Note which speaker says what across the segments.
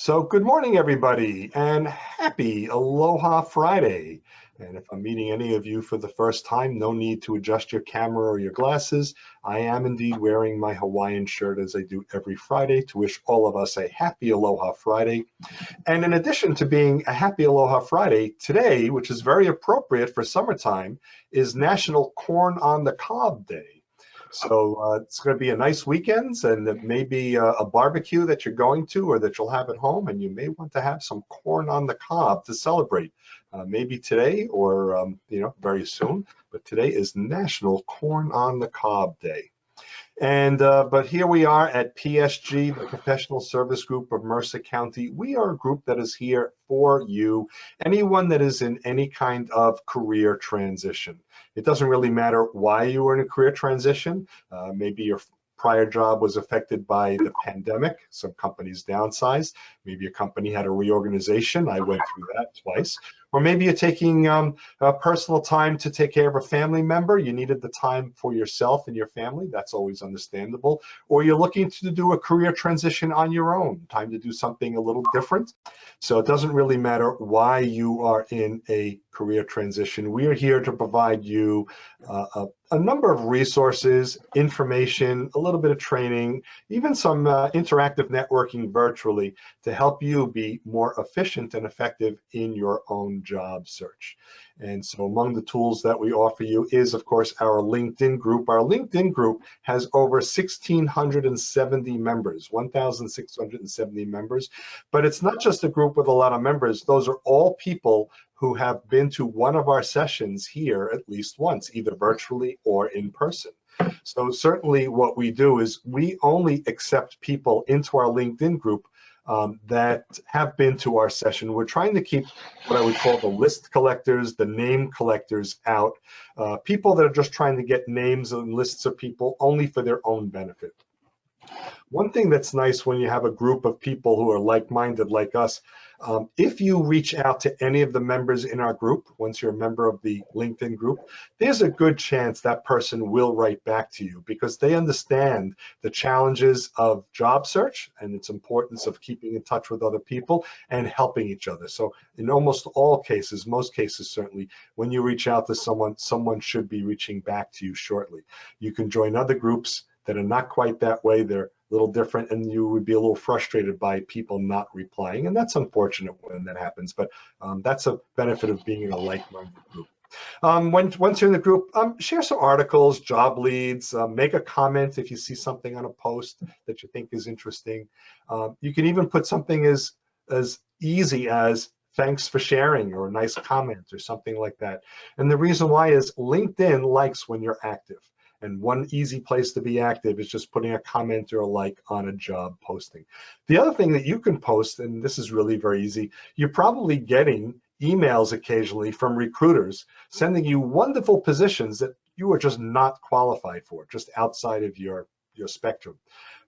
Speaker 1: So good morning, everybody, and happy Aloha Friday. And if I'm meeting any of you for the first time, no need to adjust your camera or your glasses. I am indeed wearing my Hawaiian shirt as I do every Friday to wish all of us a happy Aloha Friday. And in addition to being a happy Aloha Friday, today, which is very appropriate for summertime, is National Corn on the Cob Day. So it's going to be a nice weekend, and it may be a barbecue that you're going to or that you'll have at home, and you may want to have some corn on the cob to celebrate. Maybe today or very soon, but today is National Corn on the Cob Day. And but here we are at PSG, the Professional Service Group of Mercer County. We are a group that is here for you, anyone that is in any kind of career transition. It doesn't really matter why you were in a career transition. Maybe your prior job was affected by the pandemic. Some companies downsized. Maybe a company had a reorganization. I went through that twice. Or maybe you're taking personal time to take care of a family member. You needed the time for yourself and your family. That's always understandable. Or you're looking to do a career transition on your own, time to do something a little different. So it doesn't really matter why you are in a career transition. We are here to provide you a number of resources, information, a little bit of training, even some interactive networking virtually to help you be more efficient and effective in your own job search. And so among the tools that we offer you is, of course, our LinkedIn group. Our LinkedIn group has over 1,670 members, 1,670 members. But it's not just a group with a lot of members. Those are all people who have been to one of our sessions here at least once, either virtually or in person. So certainly what we do is we only accept people into our LinkedIn group that have been to our session. We're trying to keep what I would call the list collectors, the name collectors out, people that are just trying to get names and lists of people only for their own benefit. One thing that's nice when you have a group of people who are like-minded like us, if you reach out to any of the members in our group, once you're a member of the LinkedIn group, there's a good chance that person will write back to you because they understand the challenges of job search and its importance of keeping in touch with other people and helping each other. So in almost all cases, most cases certainly, when you reach out to someone, someone should be reaching back to you shortly. You can join other groups that are not quite that way. They're a little different, and you would be a little frustrated by people not replying, and that's unfortunate when that happens, but that's a benefit of being in a like-minded group. Once you're in the group, share some articles, job leads, make a comment if you see something on a post that you think is interesting. You can even put something as easy as thanks for sharing or a nice comment or something like that. And the reason why is LinkedIn likes when you're active. And one easy place to be active is just putting a comment or a like on a job posting. The other thing that you can post, and this is really very easy, you're probably getting emails occasionally from recruiters sending you wonderful positions that you are just not qualified for, just outside of your spectrum.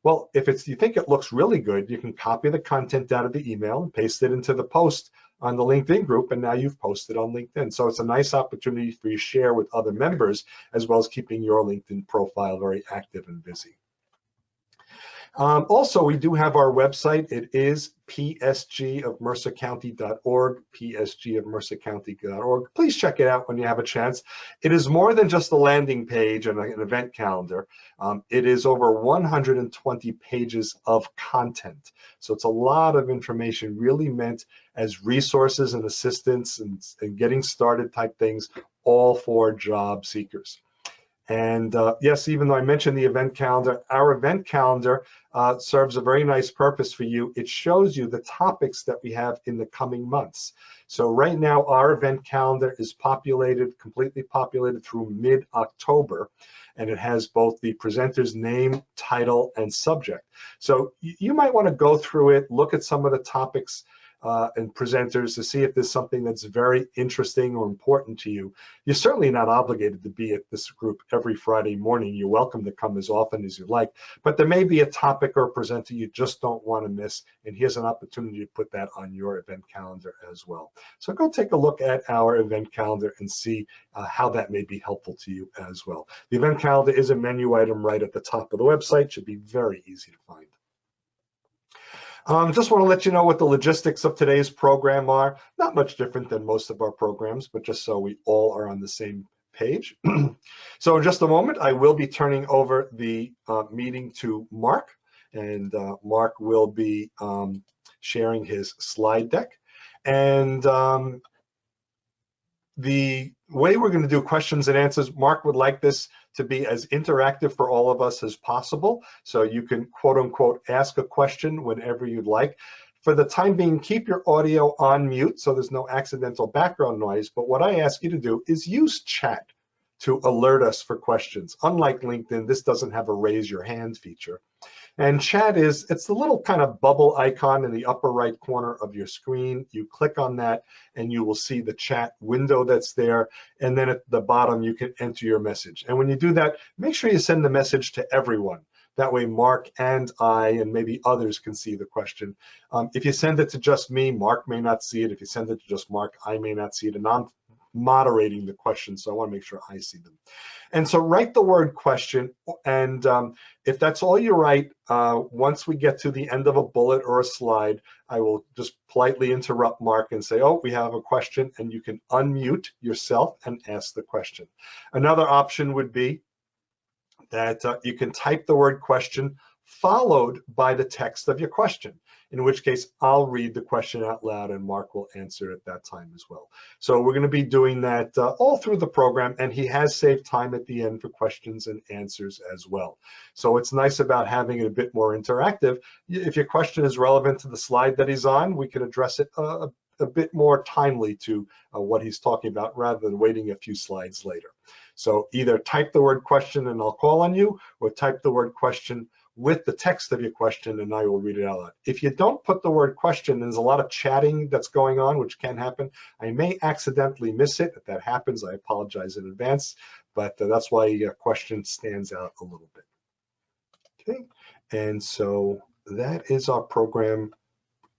Speaker 1: Well, if you think it looks really good, you can copy the content out of the email and paste it into the post on the LinkedIn group, and now you've posted on LinkedIn. So it's a nice opportunity for you to share with other members, as well as keeping your LinkedIn profile very active and busy. Also, we do have our website. It is psgofmercercounty.org, psgofmercercounty.org. Please check it out when you have a chance. It is more than just a landing page and an event calendar. It is over 120 pages of content. So it's a lot of information really meant as resources and assistance and getting started type things, all for job seekers. And yes, even though I mentioned the event calendar, our event calendar serves a very nice purpose for you. It shows you the topics that we have in the coming months. So right now, our event calendar is completely populated through mid-October, and it has both the presenter's name, title, and subject. So you might want to go through it, look at some of the topics and presenters to see if there's something that's very interesting or important to you. You're certainly not obligated to be at this group every Friday morning. You're welcome to come as often as you like, but there may be a topic or a presenter you just don't want to miss, and here's an opportunity to put that on your event calendar as well. So go take a look at our event calendar and see how that may be helpful to you as well. The event calendar is a menu item right at the top of the website. Should be very easy to find. Just want to let you know what the logistics of today's program are. Not much different than most of our programs, but just so we all are on the same page. So in just a moment, I will be turning over the meeting to Mark, and Mark will be sharing his slide deck. And the way we're going to do questions and answers, Mark would like this to be as interactive for all of us as possible. So you can, quote unquote, ask a question whenever you'd like. For the time being, keep your audio on mute so there's no accidental background noise. But what I ask you to do is use chat to alert us for questions. Unlike LinkedIn, this doesn't have a raise your hand feature. And chat it's the little kind of bubble icon in the upper right corner of your screen. You click on that and you will see the chat window that's there. And then at the bottom, you can enter your message. And when you do that, make sure you send the message to everyone. That way, Mark and I and maybe others can see the question. If you send it to just me, Mark may not see it. If you send it to just Mark, I may not see it. And I'm moderating the questions, so I want to make sure I see them. And so write the word question, and if that's all you write, once we get to the end of a bullet or a slide, I will just politely interrupt Mark and say, oh, we have a question, and you can unmute yourself and ask the question. Another option would be that you can type the word question followed by the text of your question, in which case I'll read the question out loud and Mark will answer at that time as well. So we're going to be doing that all through the program, and he has saved time at the end for questions and answers as well. So it's nice about having it a bit more interactive. If your question is relevant to the slide that he's on, we can address it a bit more timely to what he's talking about rather than waiting a few slides later. So either type the word question and I'll call on you, or type the word question with the text of your question and I will read it out loud. If you don't put the word question, there's a lot of chatting that's going on, which can happen. I may accidentally miss it. If that happens, I apologize in advance, but that's why your question stands out a little bit. Okay, and so that is our program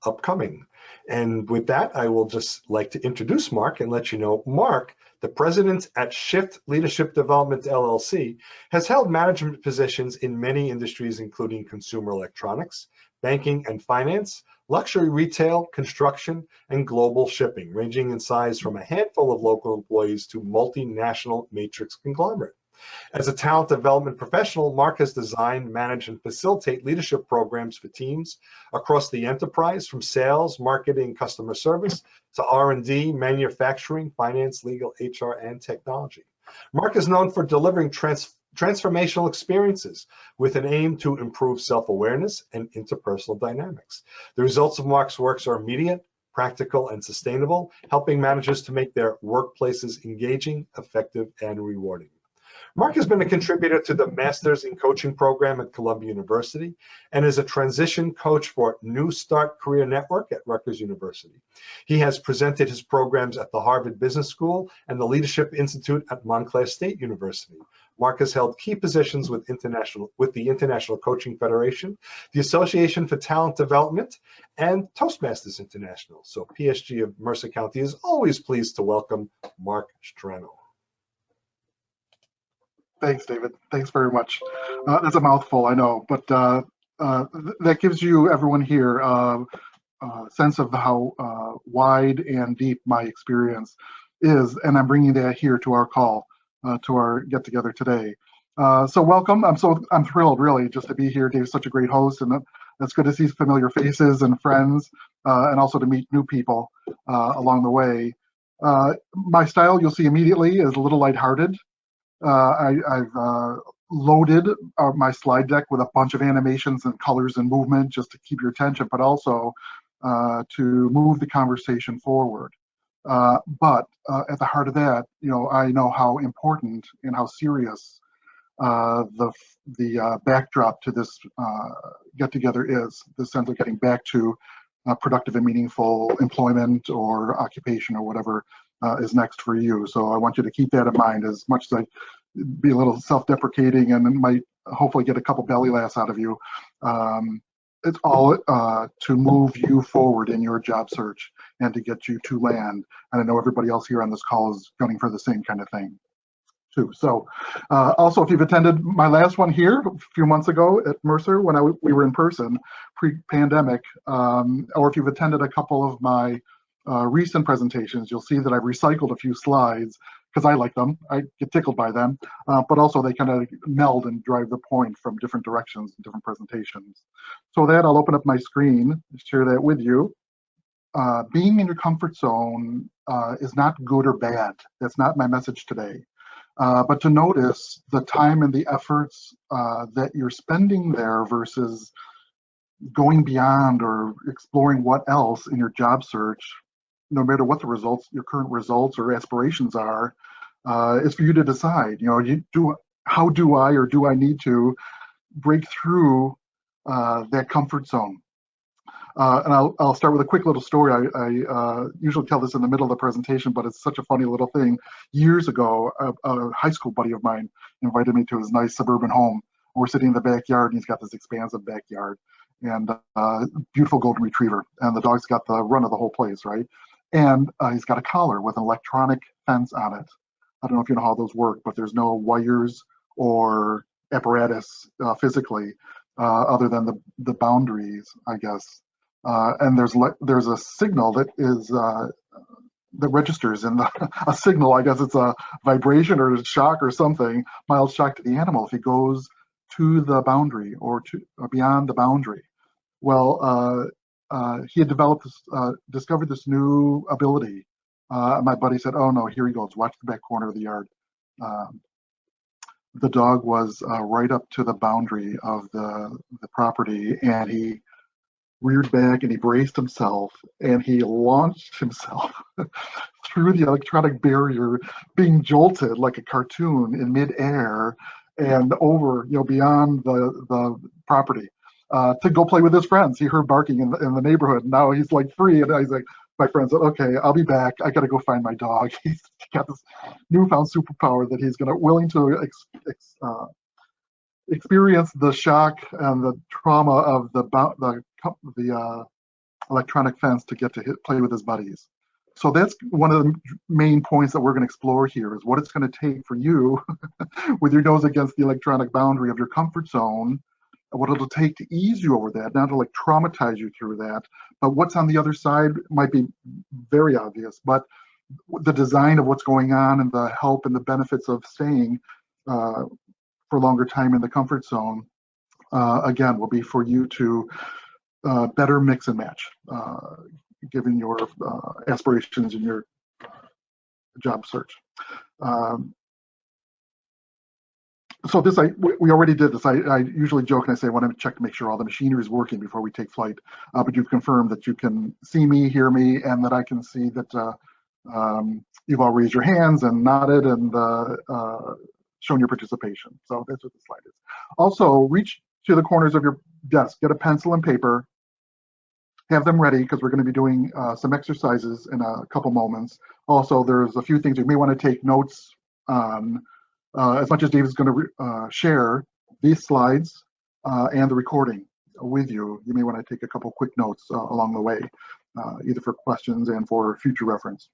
Speaker 1: upcoming. And with that, I will just like to introduce Mark and let you know, Mark, the president at Shift Leadership Development LLC, has held management positions in many industries, including consumer electronics, banking and finance, luxury retail, construction, and global shipping, ranging in size from a handful of local employees to multinational matrix conglomerate. As a talent development professional, Mark has designed, managed, and facilitate leadership programs for teams across the enterprise, from sales, marketing, customer service, to R&D, manufacturing, finance, legal, HR, and technology. Mark is known for delivering transformational experiences with an aim to improve self-awareness and interpersonal dynamics. The results of Mark's works are immediate, practical, and sustainable, helping managers to make their workplaces engaging, effective, and rewarding. Mark has been a contributor to the Masters in Coaching program at Columbia University and is a transition coach for New Start Career Network at Rutgers University. He has presented his programs at the Harvard Business School and the Leadership Institute at Montclair State University. Mark has held key positions with the International Coaching Federation, the Association for Talent Development, and Toastmasters International. So PSG of Mercer County is always pleased to welcome Marc Strano.
Speaker 2: Thanks, David. Thanks very much. That's a mouthful, I know, but that gives you, everyone here, a sense of how wide and deep my experience is, and I'm bringing that here to our call, to our get-together today. So welcome. I'm thrilled, really, just to be here. Dave's such a great host, and it's good to see familiar faces and friends, and also to meet new people along the way. My style, you'll see immediately, is a little lighthearted. I've loaded my slide deck with a bunch of animations and colors and movement just to keep your attention, but also to move the conversation forward. But at the heart of that, I know how important and how serious the backdrop to this get-together is, the sense of getting back to productive and meaningful employment or occupation or whatever is next for you. So I want you to keep that in mind, as much as I be a little self-deprecating and might hopefully get a couple belly laughs out of you. It's all to move you forward in your job search and to get you to land. And I know everybody else here on this call is gunning for the same kind of thing. too. So also, if you've attended my last one here a few months ago at Mercer when we were in person pre-pandemic, or if you've attended a couple of my recent presentations, you'll see that I've recycled a few slides because I like them. I get tickled by them, but also they kind of meld and drive the point from different directions in different presentations. So with that, I'll open up my screen and share that with you. Being in your comfort zone is not good or bad. That's not my message today. But to notice the time and the efforts that you're spending there versus going beyond or exploring what else in your job search, no matter what the results, your current results or aspirations are, is for you to decide. How do I or do I need to break through that comfort zone? And I'll start with a quick little story. I usually tell this in the middle of the presentation, but it's such a funny little thing. Years ago, a high school buddy of mine invited me to his nice suburban home. We're sitting in the backyard, and he's got this expansive backyard and beautiful golden retriever. And the dog's got the run of the whole place, right? And he's got a collar with an electronic fence on it. I don't know if you know how those work, but there's no wires or apparatus physically other than the boundaries, I guess. And there's a signal that is that registers in a signal. I guess it's a vibration or a shock or something, mild shock to the animal if he goes to the boundary or beyond the boundary. Well, he had discovered this new ability. My buddy said, "Oh no, here he goes. Watch the back corner of the yard." The dog was right up to the boundary of the property, and he reared back and he braced himself and he launched himself through the electronic barrier, being jolted like a cartoon in midair and over, beyond the property to go play with his friends. He heard barking in the neighborhood. And now he's like free, and he's like, my friend said, "Okay, I'll be back. I got to go find my dog." He's got this newfound superpower that he's willing to experience the shock and the trauma of the electronic fence to get to play with his buddies. So that's one of the main points that we're going to explore here, is what it's going to take for you with your nose against the electronic boundary of your comfort zone, what it'll take to ease you over that, not to like traumatize you through that, but what's on the other side might be very obvious, but the design of what's going on and the help and the benefits of staying for a longer time in the comfort zone, again, will be for you to better mix and match, given your aspirations in your job search. So this, we already did this. I usually joke and I say I want to check to make sure all the machinery is working before we take flight, but you've confirmed that you can see me, hear me, and that I can see that you've all raised your hands and nodded and shown your participation. So that's what the slide is. Also, reach to the corners of your desk, get a pencil and paper, have them ready because we're going to be doing some exercises in a couple moments. Also, there's a few things you may want to take notes on. As much as David's going to share these slides and the recording with you, you may want to take a couple quick notes along the way, either for questions and for future reference.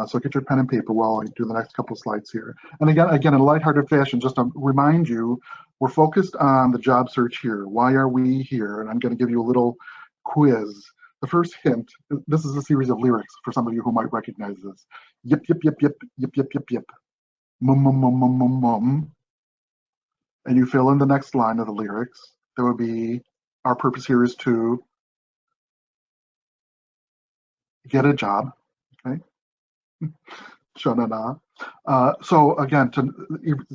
Speaker 2: So get your pen and paper while I do the next couple of slides here. And again, in a lighthearted fashion, just to remind you, we're focused on the job search here. Why are we here? And I'm going to give you a little quiz. The first hint, this is a series of lyrics for some of you who might recognize this. Yip, yip, yip, yip, yip, yip, yip, yip. Mum, mum, mum, mum, mum, mum. And you fill in the next line of the lyrics. There would be, our purpose here is to get a job, okay? Sha-na-na. So again, to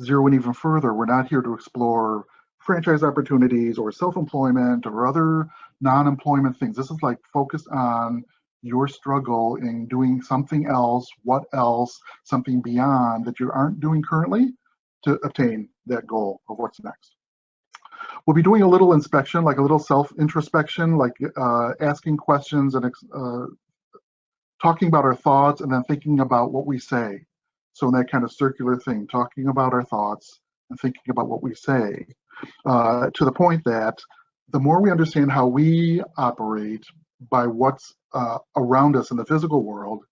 Speaker 2: zero in even further, we're not here to explore franchise opportunities or self-employment or other non-employment things. This is like focused on your struggle in doing something else, what else, something beyond that you aren't doing currently to obtain that goal of what's next. We'll be doing a little inspection, like a little self-introspection, like asking questions and talking about our thoughts and then thinking about what we say. So in that kind of circular thing, talking about our thoughts and thinking about what we say, to the point that the more we understand how we operate by what's around us in the physical world,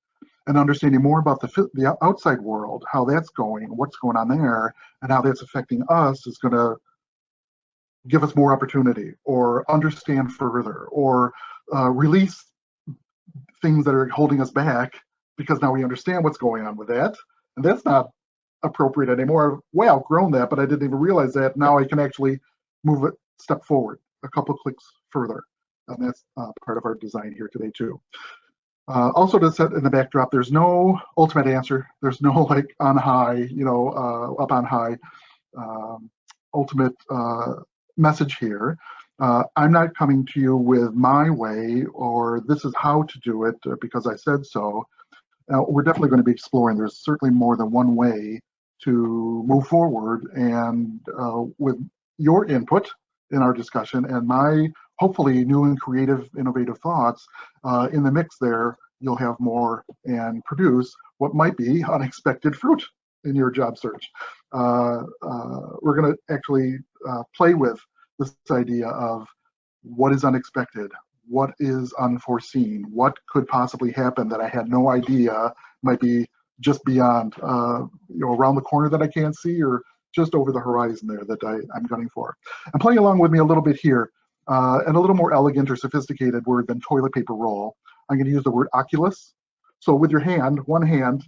Speaker 2: and understanding more about the outside world, how that's going, what's going on there, and how that's affecting us is going to give us more opportunity or understand further or release things that are holding us back because now we understand what's going on with that. And that's not appropriate anymore. I've way outgrown that, but I didn't even realize that. Now I can actually move it step forward a couple clicks further. And that's part of our design here today too. Also to set in the backdrop, there's no ultimate answer. There's no like on high, up on high ultimate message here. I'm not coming to you with my way or this is how to do it because I said so. We're definitely going to be exploring. There's certainly more than one way to move forward, and with your input in our discussion and my hopefully new and creative, innovative thoughts in the mix there, you'll have more and produce what might be unexpected fruit in your job search. We're going to actually play with this idea of what is unexpected, what is unforeseen, what could possibly happen that I had no idea might be just beyond, around the corner that I can't see or just over the horizon there that I'm gunning for. And playing along with me a little bit here, and a little more elegant or sophisticated word than toilet paper roll, I'm going to use the word oculus. So with your hand, one hand,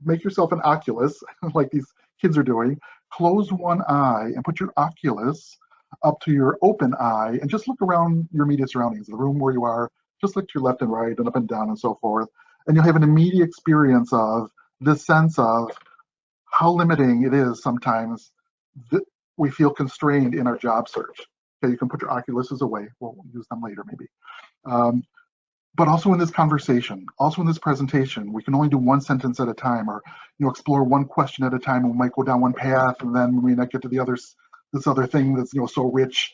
Speaker 2: make yourself an oculus like these kids are doing. Close one eye and put your oculus up to your open eye and just look around your immediate surroundings, the room where you are, just look to your left and right and up and down and so forth. And you'll have an immediate experience of this sense of how limiting it is sometimes that we feel constrained in our job search. Okay, you can put your oculuses away. We'll use them later maybe. But also in this conversation, also in this presentation, we can only do one sentence at a time or explore one question at a time. And we might go down one path and then we might get to the others. This other thing that's so rich,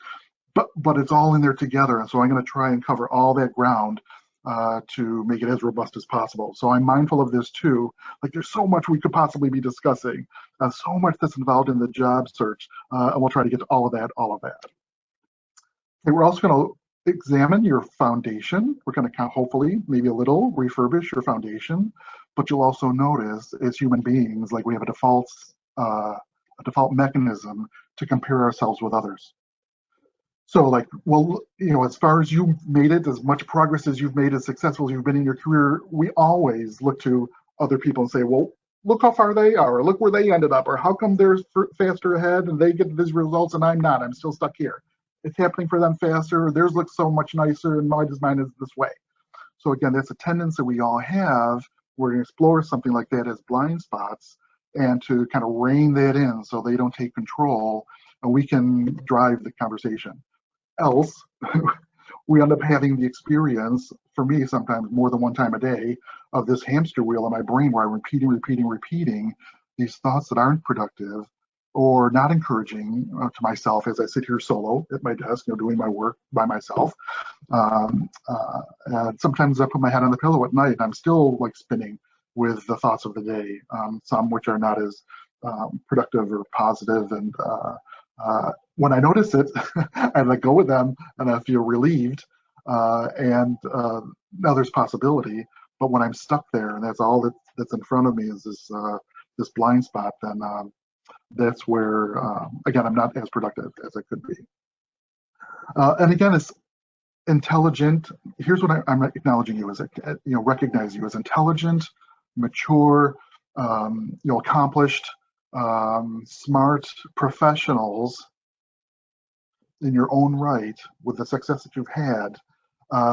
Speaker 2: but it's all in there together. And so I'm going to try and cover all that ground to make it as robust as possible. So I'm mindful of this too. Like there's so much we could possibly be discussing, so much that's involved in the job search, and we'll try to get to all of that. Okay, we're also going to examine your foundation. We're going to hopefully maybe a little refurbish your foundation, but you'll also notice as human beings, like we have a default mechanism to compare ourselves with others. So like, well, as far as you've made it, as much progress as you've made, as successful as you've been in your career, we always look to other people and say, well, look how far they are, or look where they ended up, or how come they're faster ahead and they get these results and I'm not, I'm still stuck here. It's happening for them faster, theirs looks so much nicer and mine is this way. So again, that's a tendency we all have. We're going to explore something like that as blind spots and to kind of rein that in so they don't take control and we can drive the conversation. Else, we end up having the experience, for me sometimes more than one time a day, of this hamster wheel in my brain where I'm repeating these thoughts that aren't productive or not encouraging to myself as I sit here solo at my desk, doing my work by myself. And sometimes I put my head on the pillow at night and I'm still like spinning with the thoughts of the day, some which are not as productive or positive. And when I notice it, I let go of them and I feel relieved. And now there's possibility. But when I'm stuck there and that's all that's in front of me is this blind spot, then that's where, again, I'm not as productive as I could be. And again, it's intelligent. Here's what I'm acknowledging you as, recognize you as intelligent, mature, accomplished, smart professionals in your own right with the success that you've had.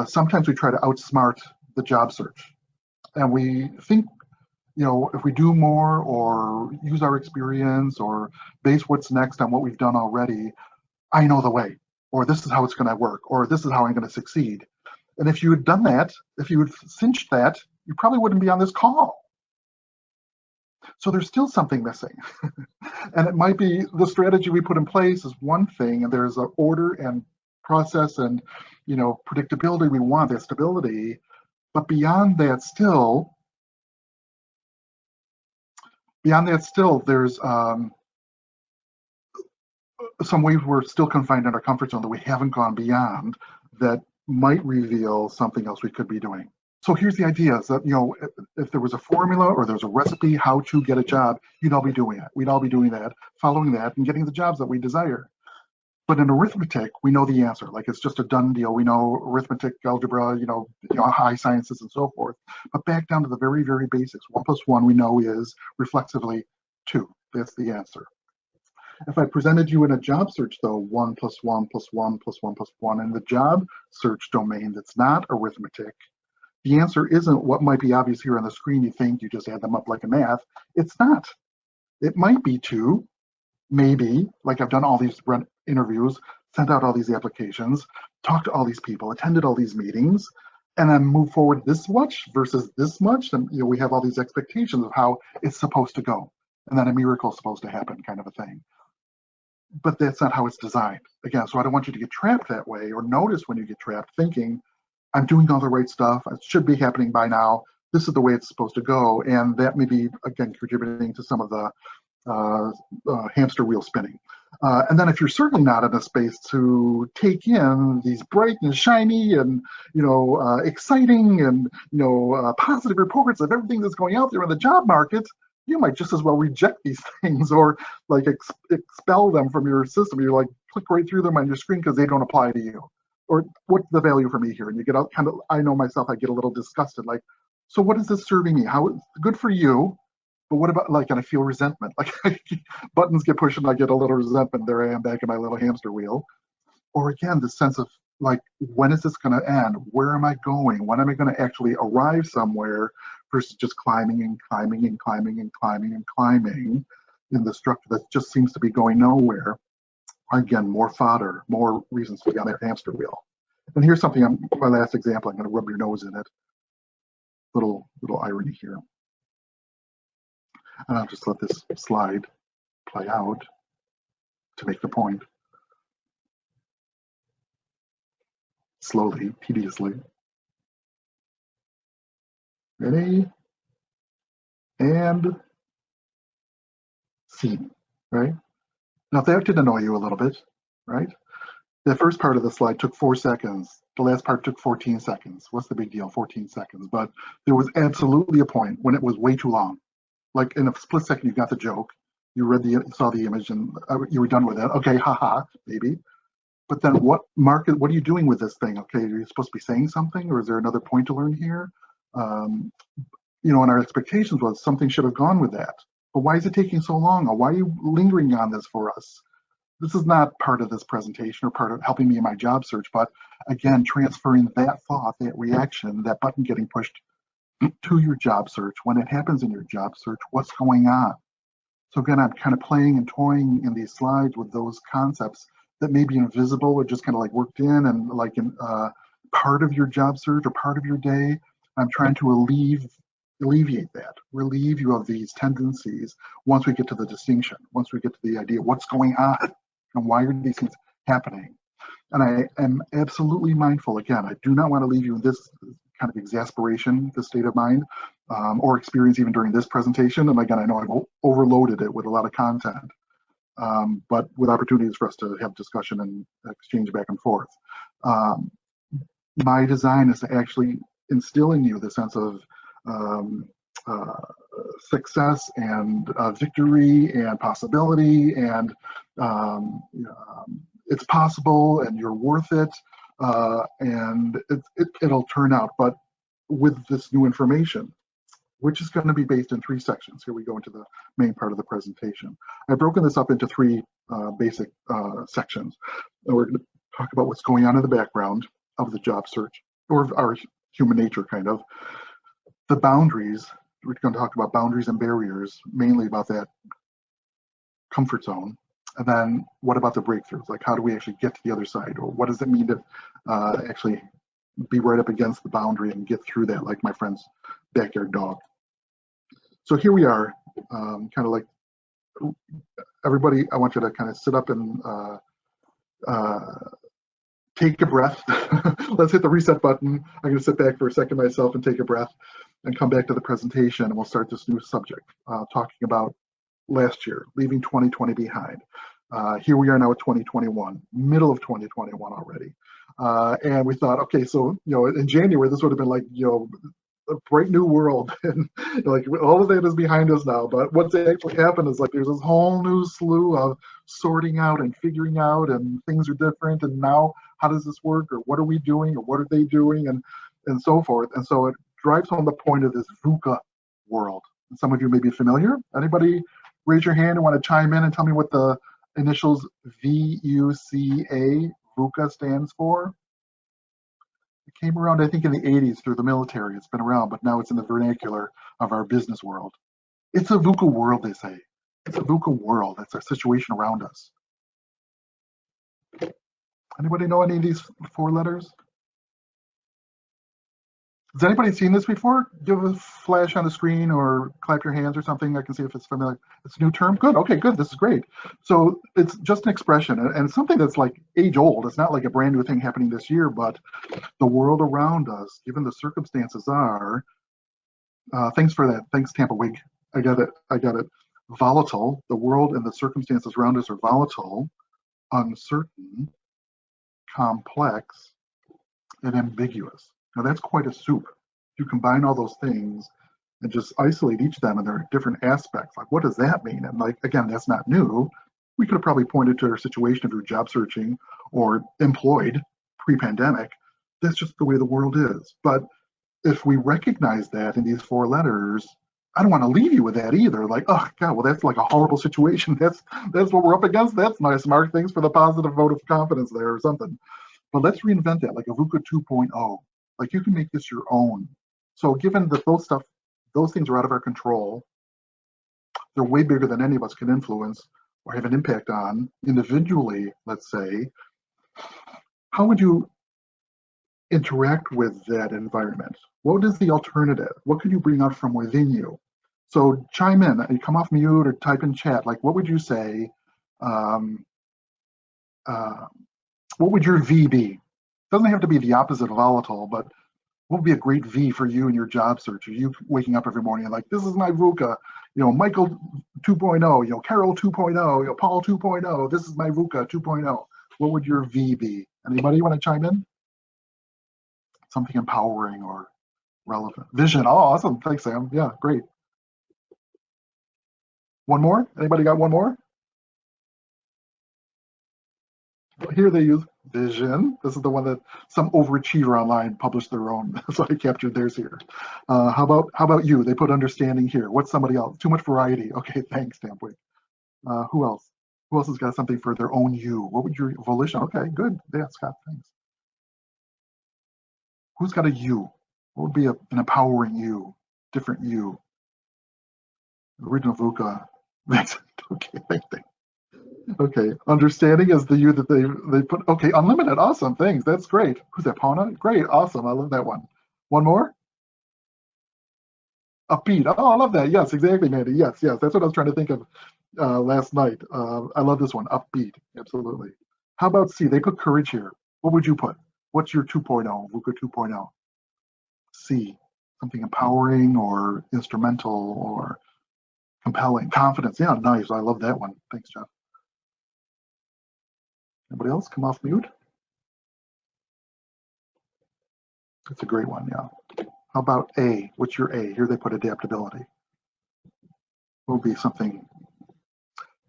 Speaker 2: Sometimes we try to outsmart the job search. And we think, if we do more or use our experience or base what's next on what we've done already, I know the way, or this is how it's going to work, or this is how I'm going to succeed. And if you had done that, if you had cinched that, you probably wouldn't be on this call. So there's still something missing. And it might be the strategy we put in place is one thing, and there's an order and process and predictability we want, that stability. But beyond that still, there's some ways we're still confined in our comfort zone that we haven't gone beyond that might reveal something else we could be doing. So here's the idea: is that, if there was a formula or there's a recipe how to get a job, you'd all be doing it. We'd all be doing that, following that, and getting the jobs that we desire. But in arithmetic, we know the answer. Like, it's just a done deal. We know arithmetic, algebra, high sciences, and so forth. But back down to the very, very basics. 1 + 1 we know is reflexively 2. That's the answer. If I presented you in a job search, though, 1 + 1 + 1 + 1 + 1 in the job search domain that's not arithmetic, the answer isn't what might be obvious here on the screen. You think you just add them up like a math. It's not. It might be 2, maybe, like I've done all these interviews, sent out all these applications, talked to all these people, attended all these meetings, and then move forward this much versus this much. And we have all these expectations of how it's supposed to go. And then a miracle is supposed to happen, kind of a thing. But that's not how it's designed. Again, so I don't want you to get trapped that way, or notice when you get trapped thinking, I'm doing all the right stuff, it should be happening by now, this is the way it's supposed to go. And that may be, again, contributing to some of the hamster wheel spinning. And then if you're certainly not in a space to take in these bright and shiny and exciting and positive reports of everything that's going out there in the job market, you might just as well reject these things, or like expel them from your system. You're like, click right through them on your screen because they don't apply to you. Or what's the value for me here? And you get out kind of, I know myself, I get a little disgusted. Like, so what is this serving me? How good for you? But what about, like, and I feel resentment. Like, buttons get pushed and I get a little resentment. There I am back in my little hamster wheel. Or again, the sense of, like, when is this going to end? Where am I going? When am I going to actually arrive somewhere, versus just climbing and climbing and climbing and climbing and climbing in the structure that just seems to be going nowhere. Again, more fodder, more reasons to be on that hamster wheel. And here's something, my last example, I'm going to rub your nose in it. Little irony here. And I'll just let this slide play out to make the point. Slowly, tediously. Ready? And scene, right? Now, if that did annoy you a little bit, right? The first part of the slide took 4 seconds. The last part took 14 seconds. What's the big deal? 14 seconds. But there was absolutely a point when it was way too long. Like, in a split second, you got the joke. You saw the image, and you were done with it. Okay, haha, maybe. But then Mark, what are you doing with this thing? Okay, are you supposed to be saying something, or is there another point to learn here? And our expectations was something should have gone with that. But why is it taking so long? Or why are you lingering on this for us? This is not part of this presentation or part of helping me in my job search, but again, transferring that thought, that reaction, that button getting pushed to your job search. When it happens in your job search, what's going on? So again, I'm kind of playing and toying in these slides with those concepts that may be invisible or just kind of like worked in and like in part of your job search or part of your day. I'm trying to alleviate that, relieve you of these tendencies once we get to the distinction, once we get to the idea of what's going on and why are these things happening. And I am absolutely mindful, again, I do not want to leave you in this kind of exasperation, this state of mind, or experience even during this presentation. And again, I know I've overloaded it with a lot of content, but with opportunities for us to have discussion and exchange back and forth. My design is to actually instill in you the sense of success and victory and possibility, and it's possible and you're worth it, and it'll turn out. But with this new information, which is going to be based in 3 sections. Here we go into the main part of the presentation. I've broken this up into 3 basic sections. And we're going to talk about what's going on in the background of the job search, or our human nature, kind of. The boundaries, we're going to talk about boundaries and barriers, mainly about that comfort zone. And then what about the breakthroughs? Like, how do we actually get to the other side? Or what does it mean to actually be right up against the boundary and get through that, like my friend's backyard dog? So here we are, kind of like, everybody, I want you to kind of sit up and take a breath. Let's hit the reset button. I'm going to sit back for a second myself and take a breath and come back to the presentation, and we'll start this new subject, talking about last year, leaving 2020 behind. Here we are now at 2021, middle of 2021 already. And we thought, okay, so in January this would have been like a bright new world, and like all of that is behind us now. But what's actually happened is like there's this whole new slew of sorting out and figuring out, and things are different. And now, how does this work, or what are we doing, or what are they doing, and so forth. And so it drives home the point of this VUCA world. And some of you may be familiar. Anybody raise your hand and want to chime in and tell me what the initials VUCA, VUCA stands for? It came around, I think, in the 80s through the military. It's been around, but now it's in the vernacular of our business world. It's a VUCA world, they say. It's a VUCA world. It's our situation around us. Anybody know any of these 4 letters? Has anybody seen this before? Give a flash on the screen or clap your hands or something. I can see if it's familiar. It's a new term. Good. Okay, good. This is great. So it's just an expression and something that's like age old. It's not like a brand new thing happening this year, but the world around us, given the circumstances are, thanks for that. Thanks, Tampa Wig. I got it. I got it. Volatile. The world and the circumstances around us are volatile, uncertain, complex, and ambiguous. Now that's quite a soup. You combine all those things and just isolate each of them and their different aspects. Like, what does that mean? And like, again, that's not new. We could have probably pointed to our situation if we were job searching or employed pre-pandemic. That's just the way the world is. But if we recognize that in these 4 letters, I don't want to leave you with that either. Like, oh God, well, that's like a horrible situation. That's what we're up against. That's nice, Mark. Thanks for the positive vote of confidence there or something. But let's reinvent that, like a VUCA 2.0. Like, you can make this your own. So given that those things are out of our control, they're way bigger than any of us can influence or have an impact on individually, let's say, how would you interact with that environment? What is the alternative? What can you bring out from within you? So chime in, you come off mute or type in chat. Like, what would you say? What would your V be? Doesn't have to be the opposite of volatile, but what would be a great V for you in your job search? Are you waking up every morning and like, this is my VUCA, Michael 2.0, Carol 2.0, Paul 2.0, this is my VUCA 2.0. What would your V be? Anybody want to chime in? Something empowering or relevant. Vision. Oh, awesome. Thanks, Sam. Yeah, great. One more? Anybody got one more? Here they use vision. This is the one that some overachiever online published their own, so I captured theirs here. How about you? They put understanding here. What's somebody else? Too much variety. Okay, thanks, Stampway. Who else? Who else has got something for their own you? What would your volition? Okay, good. Yeah, Scott, thanks. Who's got a you? What would be an empowering you? Different you? Original VUCA. Okay, thank you. Okay, understanding is the you that they put. Okay, unlimited, awesome, thanks, that's great. Who's that, Pauna? Great, awesome, I love that one. One more? Upbeat, oh, I love that, yes, exactly, Mandy, yes, that's what I was trying to think of last night. I love this one, upbeat, absolutely. How about C, they put courage here. What would you put? What's your 2.0, VUCA 2.0? C, something empowering or instrumental or compelling, confidence, yeah, nice, I love that one, thanks, Jeff. Anybody else come off mute? That's a great one, yeah. How about A? What's your A? Here they put adaptability. What would be something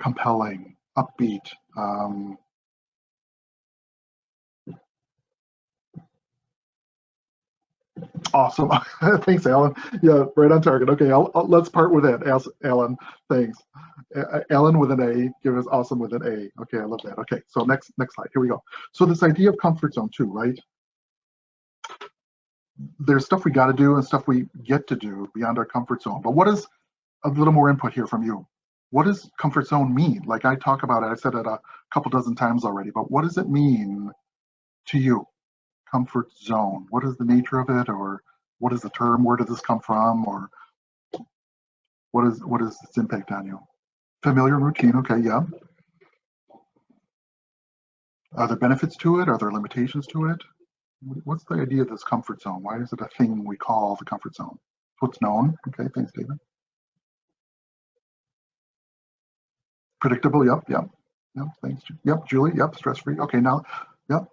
Speaker 2: compelling, upbeat? Awesome. Thanks, Alan. Yeah, right on target. Okay, let's part with that, Alan. Thanks. Alan with an A, give us awesome with an A. Okay, I love that. Okay, so next slide. Here we go. So this idea of comfort zone too, right? There's stuff we got to do and stuff we get to do beyond our comfort zone. But what is a little more input here from you? What does comfort zone mean? Like I talk about it, I said it a couple dozen times already, but what does it mean to you? Comfort zone. What is the nature of it, or what is the term? Where does this come from, or what is its impact on you? Familiar and routine. Okay, yeah. Are there benefits to it? Are there limitations to it? What's the idea of this comfort zone? Why is it a thing we call the comfort zone? What's known? Okay, thanks, David. Predictable. Yep. Thanks. Yep, Julie. Yep, stress-free. Okay, now. Yep.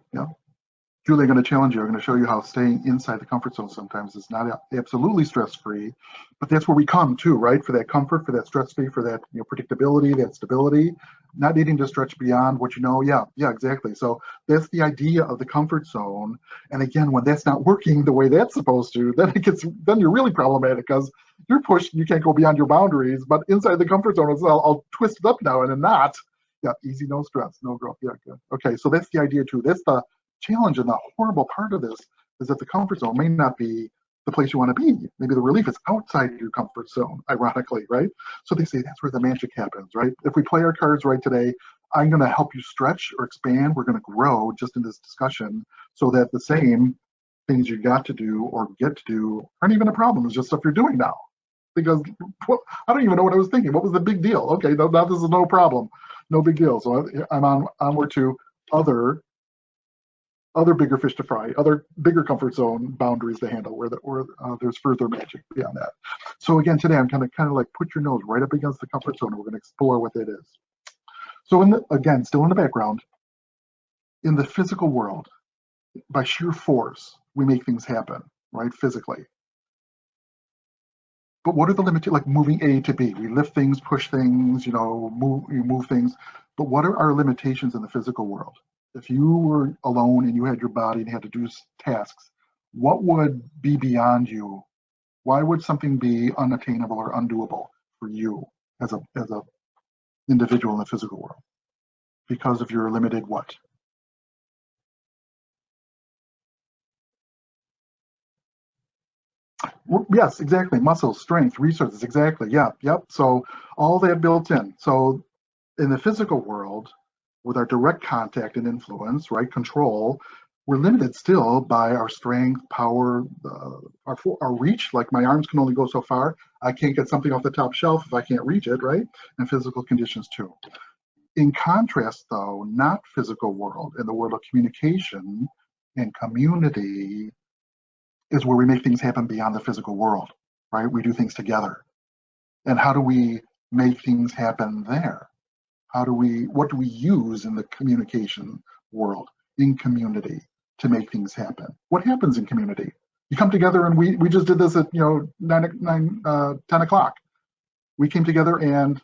Speaker 2: Julie, I'm going to challenge you. I'm going to show you how staying inside the comfort zone sometimes is not absolutely stress-free, but that's where we come to, right? For that comfort, for that stress-free, for that predictability, that stability, not needing to stretch beyond what you know. Yeah, exactly. So that's the idea of the comfort zone. And again, when that's not working the way that's supposed to, then you're really problematic because you're pushed. You can't go beyond your boundaries. But inside the comfort zone, I'll twist it up now and then not. Yeah, easy, no stress, no growth. Yeah, good. Okay, so that's the idea too. That's the challenge, and the horrible part of this is that the comfort zone may not be the place you want to be. Maybe the relief is outside your comfort zone, ironically, right? So they say that's where the magic happens, right? If we play our cards right today, I'm going to help you stretch or expand. We're going to grow just in this discussion so that the same things you got to do or get to do aren't even a problem. It's just stuff you're doing now. Because I don't even know what I was thinking. What was the big deal? Okay, now this is no problem. No big deal. So I'm onward to other bigger fish to fry, other bigger comfort zone boundaries to handle where there's further magic beyond that. So again, today I'm kind of like put your nose right up against the comfort zone and we're going to explore what that is. So again, still in the background, in the physical world, by sheer force, we make things happen, right, physically. But what are the limitations, like moving A to B? We lift things, push things, move things. But what are our limitations in the physical world? If you were alone and you had your body and had to do tasks, what would be beyond you? Why would something be unattainable or undoable for you as a individual in the physical world? Because of your limited what? Yes, exactly. Muscles, strength, resources, exactly. Yeah, yep. So all that built in. So in the physical world, with our direct contact and influence, right, control, we're limited still by our strength, power, our reach. Like my arms can only go so far. I can't get something off the top shelf if I can't reach it, right? And physical conditions too. In contrast, though, not physical world, in the world of communication and community is where we make things happen beyond the physical world, right? We do things together. And how do we make things happen there? What do we use in the communication world, in community, to make things happen? What happens in community? You come together, and we just did this at 10 o'clock. We came together and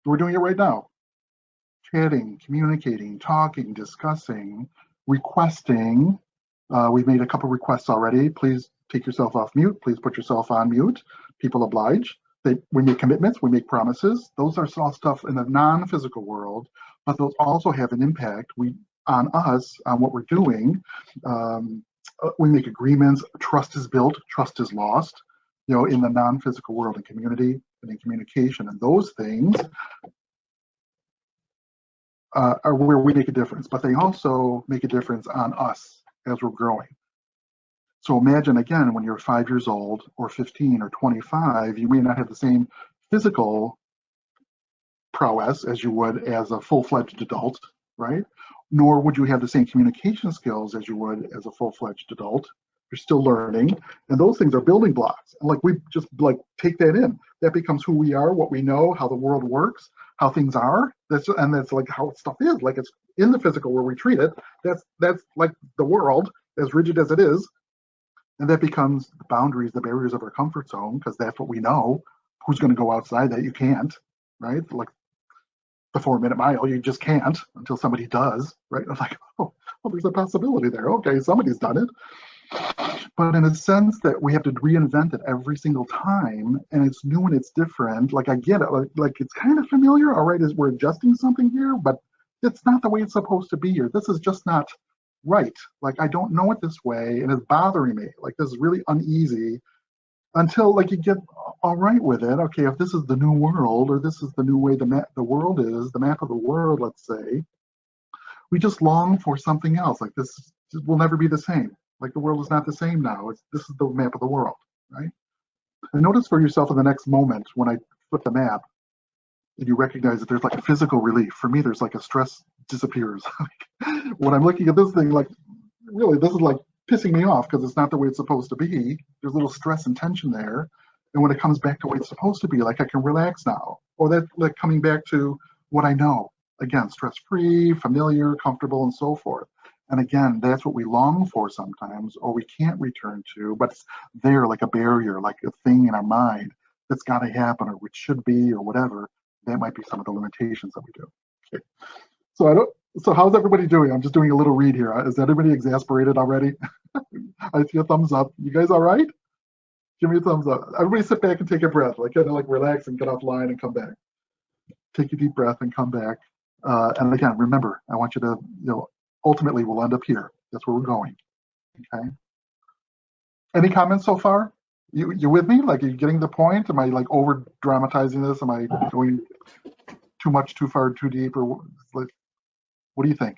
Speaker 2: we're doing it right now. Chatting, communicating, talking, discussing, requesting. We've made a couple requests already. Please take yourself off mute. Please put yourself on mute. People oblige. We make commitments, we make promises. Those are all stuff in the non-physical world, but those also have an impact on us, on what we're doing. We make agreements, trust is built, trust is lost, in the non-physical world, in community and in communication. And those things are where we make a difference, but they also make a difference on us as we're growing. So imagine, again, when you're 5 years old or 15 or 25, you may not have the same physical prowess as you would as a full-fledged adult, right? Nor would you have the same communication skills as you would as a full-fledged adult. You're still learning, and those things are building blocks. And we just take that in. That becomes who we are, what we know, how the world works, how things are. That's like how stuff is. Like it's in the physical where we treat it. That's like the world, as rigid as it is. And that becomes the boundaries, the barriers of our comfort zone, because that's what we know. Who's going to go outside that? You can't, right? Like the 4-minute mile, you just can't until somebody does, right? I'm like, well, there's a possibility there. Okay, somebody's done it. But in a sense that we have to reinvent it every single time, and it's new and it's different. Like I get it, like it's kind of familiar, all right, as we're adjusting something here, but it's not the way it's supposed to be here. This is just not right. Like I don't know it this way, and it's bothering me. Like this is really uneasy until like you get all right with it. Okay, if this is the new world, or this is the new way the world is, the map of the world, let's say, we just long for something else. Like this will never be the same. Like the world is not the same now. This is the map of the world, right? And notice for yourself in the next moment when I flip the map, and you recognize that there's like a physical relief. For me, there's like a stress disappears. When I'm looking at this thing, like really, this is like pissing me off because it's not the way it's supposed to be. There's a little stress and tension there. And when it comes back to the way it's supposed to be, like I can relax now. Or that like coming back to what I know. Again, stress-free, familiar, comfortable, and so forth. And again, that's what we long for sometimes, or we can't return to, but it's there like a barrier, like a thing in our mind that's got to happen, or which should be, or whatever. That might be some of the limitations that we do. Okay. So I don't. So how's everybody doing? I'm just doing a little read here. Is everybody exasperated already? I see a thumbs up. You guys all right? Give me a thumbs up. Everybody sit back and take a breath, like kind of like relax and get offline and come back. Take a deep breath and come back. And again, remember, I want you to, ultimately we'll end up here. That's where we're going. Okay. Any comments so far? You with me? Like, are you getting the point? Am I like over dramatizing this? Am I going too much, too far, too deep, or like, what do you think?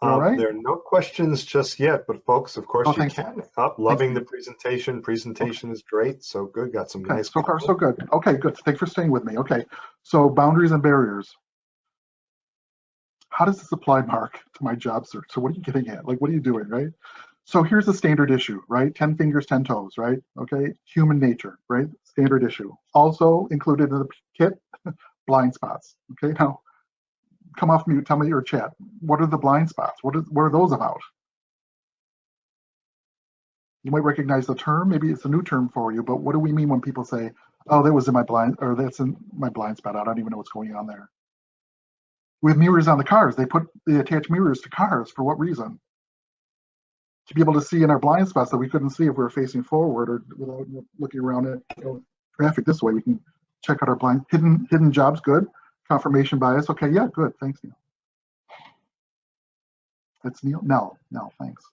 Speaker 2: All right.
Speaker 1: There are no questions just yet, but folks, of course, you can. Loving the presentation. Presentation is great. So good. Got some nice.
Speaker 2: So far, so good. Okay, good. Thanks for staying with me. Okay. So boundaries and barriers. How does this apply, Mark, to my job search? So what are you getting at? Like, what are you doing, right? So here's the standard issue, right? 10 fingers, 10 toes, right? Okay. Human nature, right? Standard issue. Also included in the kit, blind spots. Okay. Now, come off mute, tell me your chat. What are the blind spots? What are those about? You might recognize the term, maybe it's a new term for you, but what do we mean when people say, oh, that was in my blind, or that's in my blind spot, I don't even know what's going on there. With mirrors on the cars, they attach mirrors to cars for what reason? To be able to see in our blind spots that we couldn't see if we were facing forward or without looking around at traffic this way, we can check out our blind, hidden jobs, good. Confirmation bias, okay, yeah, good, thanks, Neil. That's Neil, no, thanks.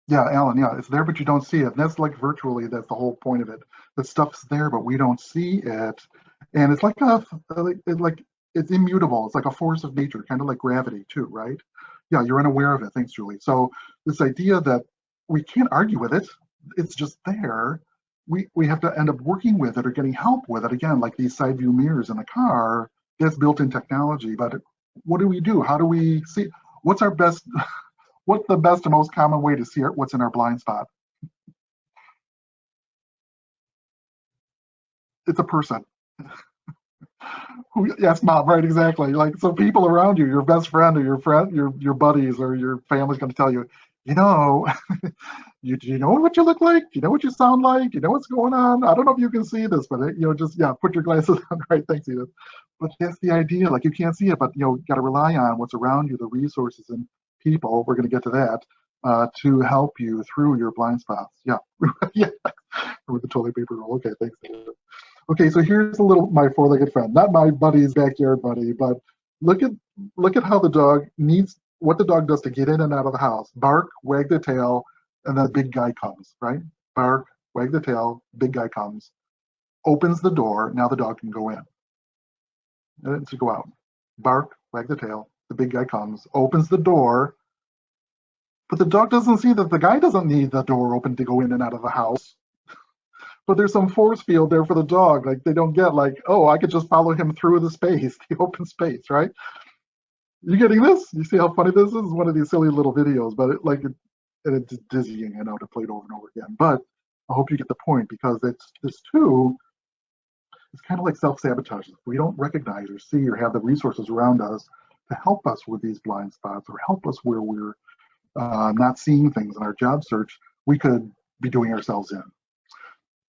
Speaker 2: Yeah, Alan, yeah, it's there, but you don't see it. And that's like virtually, that's the whole point of it. The stuff's there, but we don't see it. And it's like it's immutable. It's like a force of nature, kind of like gravity too, right? Yeah, you're unaware of it. Thanks, Julie. So this idea that we can't argue with it, it's just there. We have to end up working with it or getting help with it. Again, like these side view mirrors in the car, that's built-in technology. But what do we do? How do we see? What's our best? What's the best and most common way to see what's in our blind spot? It's a person. Yes, Mom, right, exactly. Like, so people around you, your best friend or your friend, your buddies or your family's going to tell you, you know what you look like? You know what you sound like? You know what's going on? I don't know if you can see this, but just put your glasses on. Right, thanks, Edith. But that's the idea. Like, you can't see it, but got to rely on what's around you, the resources and people. We're going to get to that to help you through your blind spots. Yeah, yeah. With the toilet paper roll. Okay, thanks, Edith. Okay, so here's my four-legged friend, not my buddy's backyard buddy, but look at how the dog what the dog does to get in and out of the house. Bark, wag the tail, and then the big guy comes, right? Bark, wag the tail, big guy comes, opens the door, now the dog can go in. And to go out. Bark, wag the tail, the big guy comes, opens the door, but the dog doesn't see that the guy doesn't need the door open to go in and out of the house. But there's some force field there for the dog. Like, they don't get like, oh, I could just follow him through the space, the open space, right? You getting this? You see how funny this is? It's one of these silly little videos, but it's dizzying, to play it over and over again. But I hope you get the point, because this too, it's kind of like self-sabotage. If we don't recognize or see or have the resources around us to help us with these blind spots or help us where we're not seeing things in our job search, we could be doing ourselves in.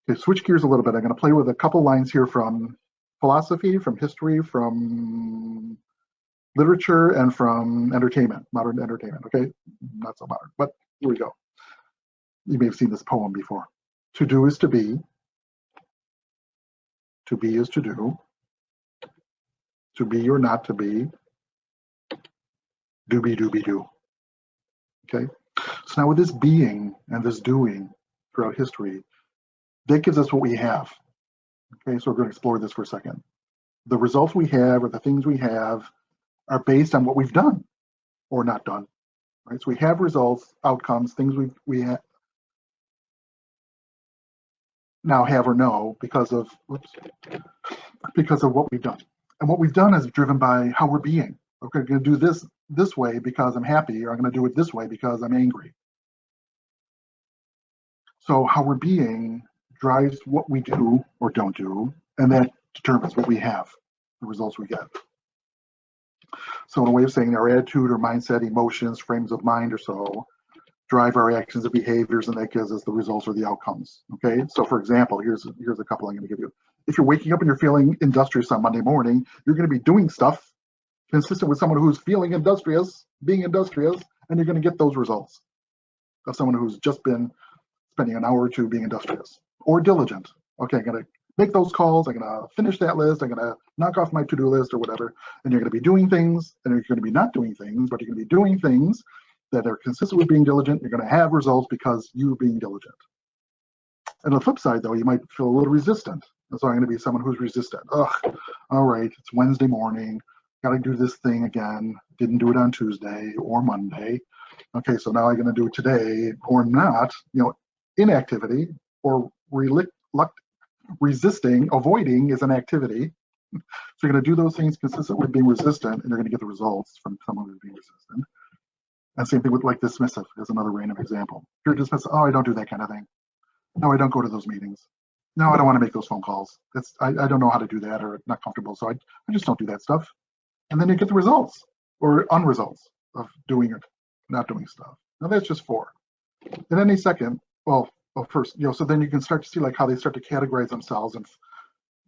Speaker 2: Okay, switch gears a little bit. I'm going to play with a couple lines here from philosophy, from history, from literature, and from entertainment, modern entertainment. Okay, not so modern, but here we go. You may have seen this poem before. To do is to be is to be or not to be, do. Okay, so now with this being and this doing throughout history, that gives us what we have. Okay, so we're going to explore this for a second. The results we have or the things we have are based on what we've done or not done. Right? So we have results, outcomes, things we now have or know because of what we've done. And what we've done is driven by how we're being. Okay, I'm going to do this way because I'm happy, or I'm going to do it this way because I'm angry. So how we're being drives what we do or don't do, and that determines what we have, the results we get. So in a way of saying our attitude or mindset, emotions, frames of mind or so drive our actions and behaviors, and that gives us the results or the outcomes. Okay, so for example, here's a couple I'm going to give you. If you're waking up and you're feeling industrious on Monday morning, you're going to be doing stuff consistent with someone who's feeling industrious, being industrious, and you're going to get those results of someone who's just been spending an hour or two being industrious or diligent. Okay, I'm going to make those calls, I'm going to finish that list, I'm going to knock off my to-do list or whatever, and you're going to be doing things, and you're going to be not doing things, but you're going to be doing things that are consistent with being diligent. You're going to have results because you're being diligent. And on the flip side, though, you might feel a little resistant. And so I'm going to be someone who's resistant. Ugh, all right, it's Wednesday morning, got to do this thing again. Didn't do it on Tuesday or Monday. Okay, so now I'm going to do it today or not. Inactivity or resisting, avoiding is an activity. So you're going to do those things consistent with being resistant, and you're going to get the results from someone who's being resistant. And same thing with like dismissive as another random example. If you're dismissive, oh, I don't do that kind of thing. No, I don't go to those meetings. No, I don't want to make those phone calls. I don't know how to do that, or not comfortable, so I just don't do that stuff. And then you get the results or unresults of doing or not doing stuff. Now that's just 4. In any second, well, first, so then you can start to see like how they start to categorize themselves, and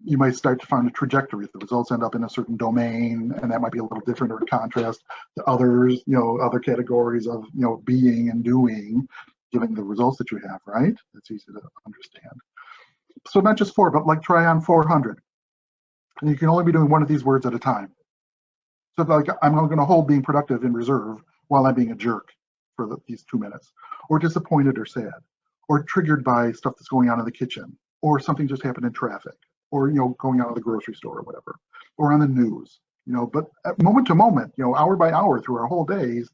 Speaker 2: you might start to find a trajectory. If the results end up in a certain domain, and that might be a little different or in contrast to others, other categories of, being and doing, given the results that you have, right? That's easy to understand. So not just 4, but like try on 400. And you can only be doing one of these words at a time. So like I'm going to hold being productive in reserve while I'm being a jerk for these 2 minutes, or disappointed or sad, or triggered by stuff that's going on in the kitchen, or something just happened in traffic, or going out of the grocery store or whatever, or on the news. But at moment to moment, hour by hour through our whole days,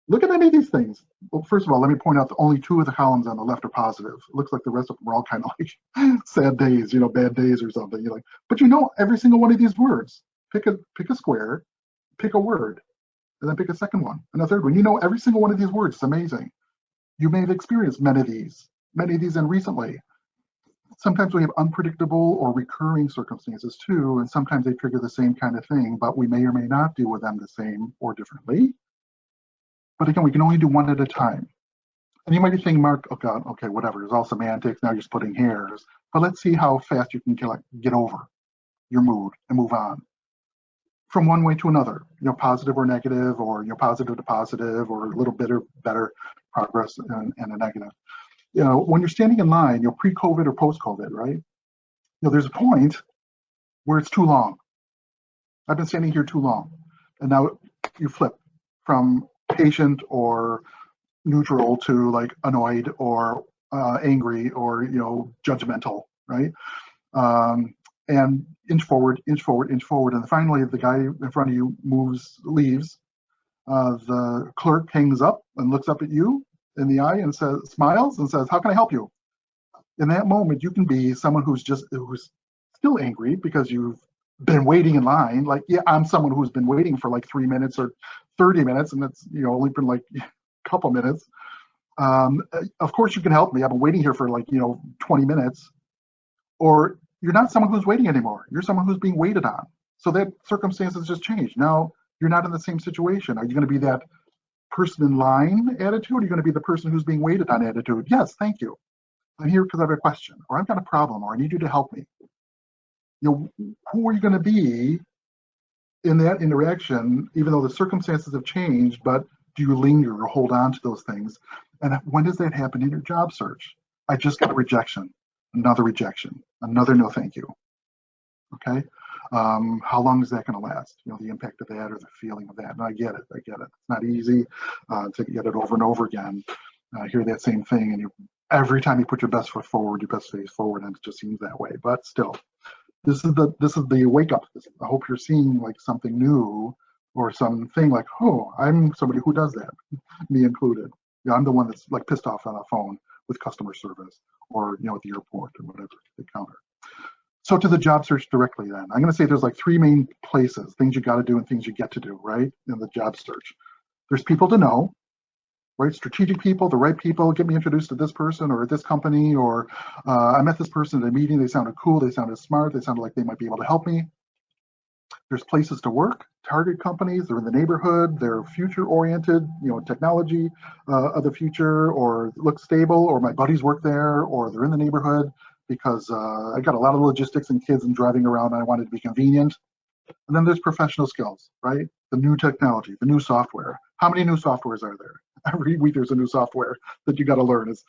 Speaker 2: look at any of these things. Well, first of all, let me point out that only 2 of the columns on the left are positive. It looks like the rest of them are all kind of like sad days, bad days or something. You're like, but every single one of these words. Pick a square, pick a word, and then pick a second one and a third one. Every single one of these words. It's amazing. You may have experienced many of these, and recently. Sometimes we have unpredictable or recurring circumstances too, and sometimes they trigger the same kind of thing, but we may or may not deal with them the same or differently. But again, we can only do one at a time. And you might be thinking, Mark, oh God, okay, whatever, it's all semantics, now you're splitting hairs. But let's see how fast you can get over your mood and move on from one way to another, positive or negative, or positive to positive, or a little bit or better progress and a negative. When you're standing in line, pre-COVID or post-COVID, right? There's a point where it's too long. I've been standing here too long. And now you flip from patient or neutral to like annoyed or angry or, judgmental, right? And inch forward, inch forward, inch forward. And finally, the guy in front of you leaves. The clerk hangs up and looks up at you in the eye and smiles and says, how can I help you? In that moment, you can be someone who's still angry because you've been waiting in line. Like, yeah, I'm someone who's been waiting for like 3 minutes or 30 minutes, and it's only been like a couple minutes. Of course you can help me. I've been waiting here for like 20 minutes. Or you're not someone who's waiting anymore. You're someone who's being waited on. So that circumstances just changed. Now you're not in the same situation. Are you going to be that person in line attitude? Are you going to be the person who's being waited on attitude? Yes, thank you. I'm here because I have a question, or I've got a problem, or I need you to help me. Who are you going to be in that interaction, even though the circumstances have changed, but do you linger or hold on to those things? And when does that happen in your job search? I just got a rejection, another no thank you. Okay. How long is that going to last? The impact of that or the feeling of that. And I get it. It's not easy to get it over and over again. Hear that same thing, and every time you put your best foot forward, your best face forward, and it just seems that way. But still, this is the wake up. I hope you're seeing like something new or something like, oh, I'm somebody who does that, me included. I'm the one that's like pissed off on the phone with customer service or at the airport or whatever, the counter. So to the job search directly then, I'm going to say there's like 3 main places, things you got to do and things you get to do, right, in the job search. There's people to know, right? Strategic people, the right people, get me introduced to this person or this company, or I met this person at a meeting, they sounded cool, they sounded smart, they sounded like they might be able to help me. There's places to work, target companies, they're in the neighborhood, they're future-oriented, technology of the future, or look stable, or my buddies work there, or they're in the neighborhood because I got a lot of logistics and kids and driving around and I wanted to be convenient. And then there's professional skills, right? The new technology, the new software. How many new softwares are there? Every week there's a new software that you got to learn. It's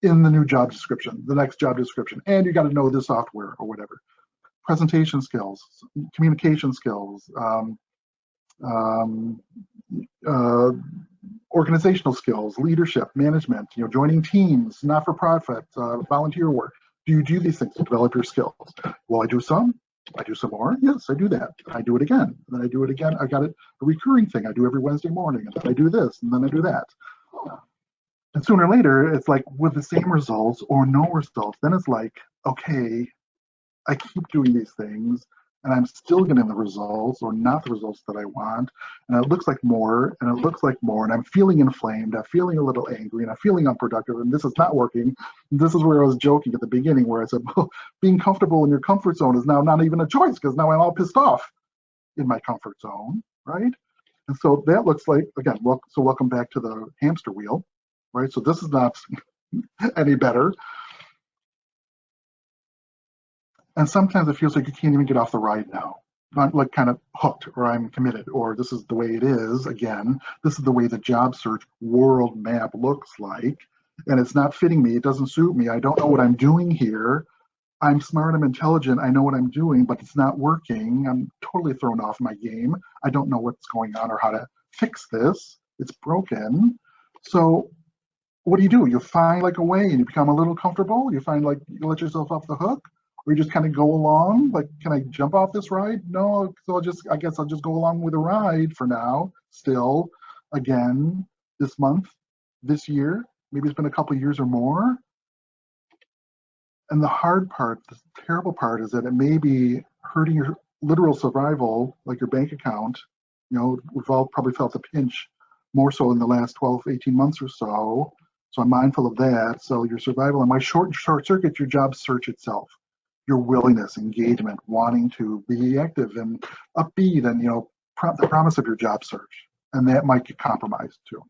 Speaker 2: in the new job description, the next job description, and you got to know this software or whatever. Presentation skills, communication skills, organizational skills, leadership, management, joining teams, not-for-profit, volunteer work. Do you do these things to develop your skills? Well, I do some more. Yes, I do that. I do it again. And then I do it again. I got it, a recurring thing I do every Wednesday morning. And then I do this, and then I do that. And sooner or later, it's like with the same results or no results, then it's like, okay, I keep doing these things and I'm still getting the results or not the results that I want. And it looks like more and it looks like more. And I'm feeling inflamed. I'm feeling a little angry and I'm feeling unproductive. And this is not working. This is where I was joking at the beginning where I said, well, being comfortable in your comfort zone is now not even a choice because now I'm all pissed off in my comfort zone, right? And so that looks like, again, so welcome back to the hamster wheel, right? So this is not any better. And sometimes it feels like you can't even get off the ride now. I'm like kind of hooked, or I'm committed, or this is the way it is. Again, this is the way the job search world map looks like, and it's not fitting me. It doesn't suit me. I don't know what I'm doing here. I'm smart, I'm intelligent, I know what I'm doing, but it's not working. I'm totally thrown off my game. I don't know what's going on or how to fix this. It's broken. So what do? You find like a way and you become a little comfortable. You find like you let yourself off the hook, or you just kind of go along. Like, can I jump off this ride? No, so I guess I'll just go along with the ride for now. Still, again, this month, this year, maybe it's been a couple of years or more. And the hard part, the terrible part, is that it may be hurting your literal survival, like your bank account. We've all probably felt the pinch more so in the last 12, 18 months or so. So I'm mindful of that. So your survival, and my short circuit, your job search itself, your willingness, engagement, wanting to be active and upbeat, and the promise of your job search, and that might get compromised too.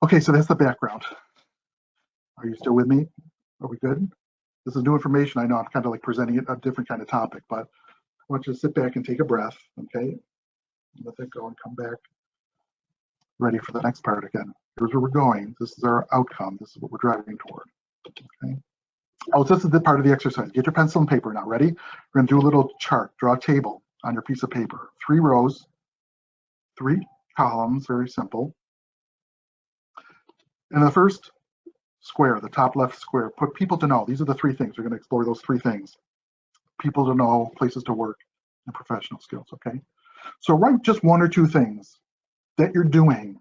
Speaker 2: Okay, so that's the background. Are you still with me? Are we good? This is new information. I know I'm kind of like presenting a different kind of topic, but I want you to sit back and take a breath, okay? Let that go and come back ready for the next part again. Here's where we're going. This is our outcome. This is what we're driving toward, okay? Oh, so this is the part of the exercise. Get your pencil and paper now. Ready? We're going to do a little chart. Draw a table on your piece of paper. 3 rows, 3 columns, very simple. And the first square, the top left square, put people to know. These are the 3 things. We're going to explore those 3 things. People to know, places to work, and professional skills, okay? So write just 1 or 2 things that you're doing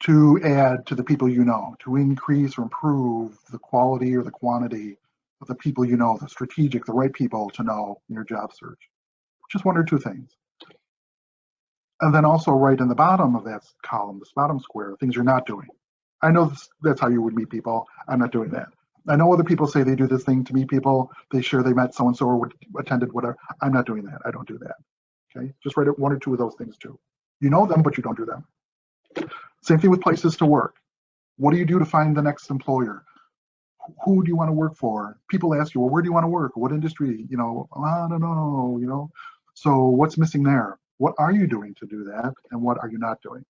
Speaker 2: to add to the people you know, to increase or improve the quality or the quantity of the people you know, the strategic, the right people to know in your job search. Just 1 or 2 things. And then also write in the bottom of that column, this bottom square, things you're not doing. I know that's how you would meet people. I'm not doing that. I know other people say they do this thing to meet people. They share they met so-and-so or attended whatever. I'm not doing that. I don't do that. Okay, just write 1 or 2 of those things too. You know them, but you don't do them. Same thing with places to work. What do you do to find the next employer? Who do you want to work for? People ask you, well, where do you want to work? What industry? I don't know, So what's missing there? What are you doing to do that? And what are you not doing?